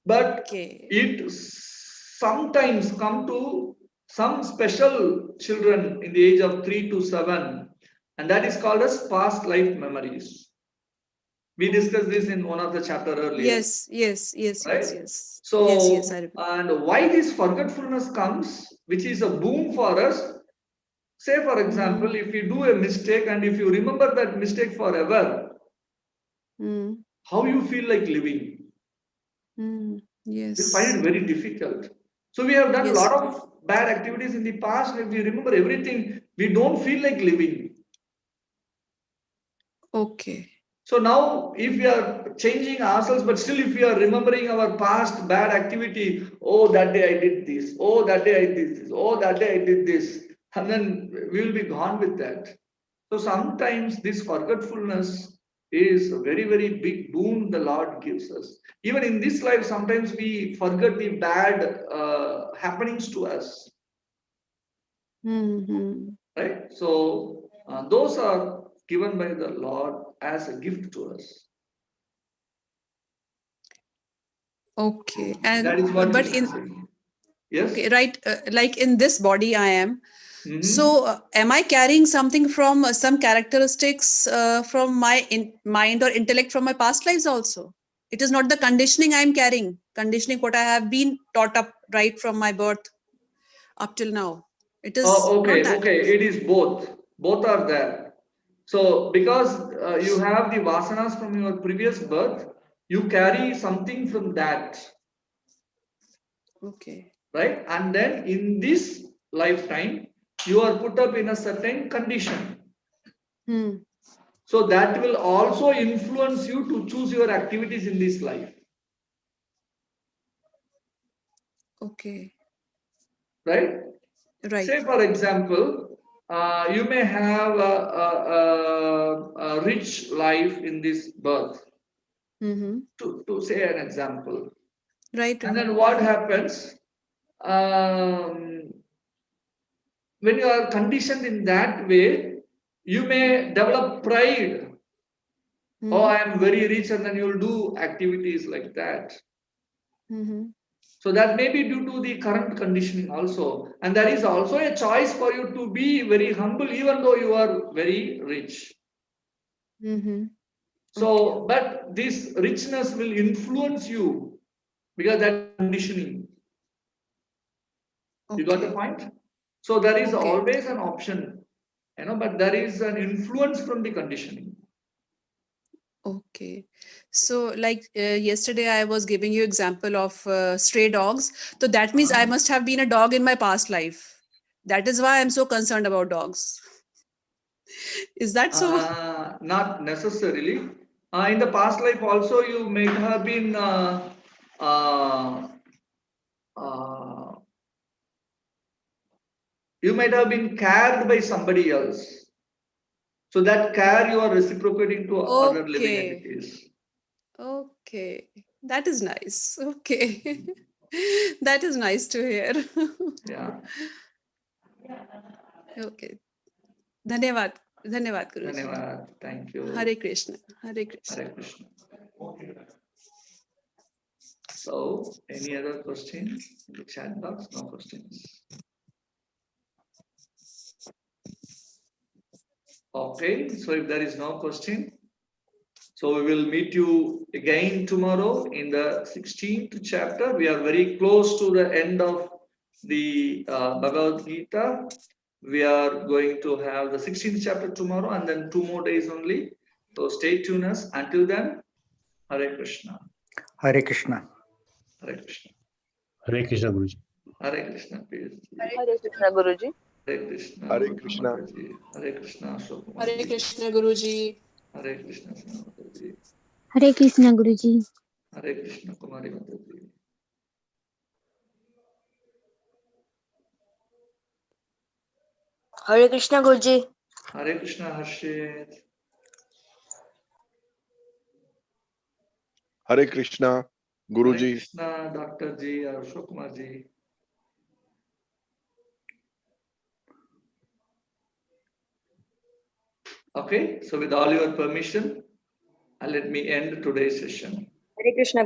But Okay. it sometimes come to some special children in the age of 3 to 7, and that is called as past life memories. We discussed this in one of the chapter earlier. Yes. Right? Yes. So, yes, I remember. and why this forgetfulness comes, which is a boon for us. Say, for example, if you do a mistake and if you remember that mistake forever, how you feel like living? Yes. You find it very difficult. So we have done a Yes. lot of bad activities in the past. If we remember everything, we don't feel like living. Okay. So now, if we are changing ourselves, but still if we are remembering our past bad activity, oh, that day I did this, oh, that day I did this, oh, that day I did this, and then we will be gone with that. So sometimes this forgetfulness is a very, very big boon the Lord gives us. Even in this life, sometimes we forget the bad happenings to us. Right? So those are given by the Lord as a gift to us. Okay. And That is what but Krishna in said. Yes. okay, right, like in this body I am. Mhm. So am I carrying something from some characteristics from my mind or intellect from my past lives also? It is not the conditioning I am carrying, conditioning what I have been taught up right from my birth up till now. It is not that. Okay. It is both. Both are there. So because you have the vasanas from your previous birth, you carry something from that. Okay. Right? And then in this lifetime, you are put up in a certain condition. So that will also influence you to choose your activities in this life. Okay. Right? Right. Say, for example, you may have a rich life in this birth. To say an example. Right. And then what happens? When you are conditioned in that way, you may develop pride. Oh, I am very rich, and then you'll do activities like that. So that may be due to the current conditioning also. And there is also a choice for you to be very humble, even though you are very rich. So, but this richness will influence you because that conditioning. You got the point? So there is always an option, but there is an influence from the conditioning. Okay. So like yesterday I was giving you example of stray dogs. So that means I must have been a dog in my past life. That is why I'm so concerned about dogs. Is that so? Not necessarily. In the past life also you may have been you might have been cared by somebody else. So that care you are reciprocating to other living entities. Okay. That is nice. Okay. That is nice to hear. Yeah. Okay. Dhanyavad. Dhanyavad, Guruji. Dhanyavad. Thank you. Hare Krishna. Hare Krishna. Hare Krishna. So, any other question in the chat box? No questions. Okay, so if there is no question, so we will meet you again tomorrow in the 16th chapter. We are very close to the end of the Bhagavad Gita. We are going to have the 16th chapter tomorrow and then 2 more days only. So stay tuned us. Until then, Hare Krishna. Hare Krishna. Hare Krishna. Hare Krishna, Guruji. Hare Krishna, please. Hare Krishna, Guruji. Hare Krishna. Hare Krishna. Hare Krishna. Ashok Hare Kumarji. Krishna, Guruji. Hare Krishna. Sanamataji. Hare Krishna Guruji. Hare Krishna Kumari Mataji. Hare Krishna, Guruji. Hare Krishna, Harshit. Hare Krishna, Hare Guruji. Krishna, Dr. Ji or Ashok Kumar Ji. Okay, so with all your permission, let me end today's session. Hare Krishna.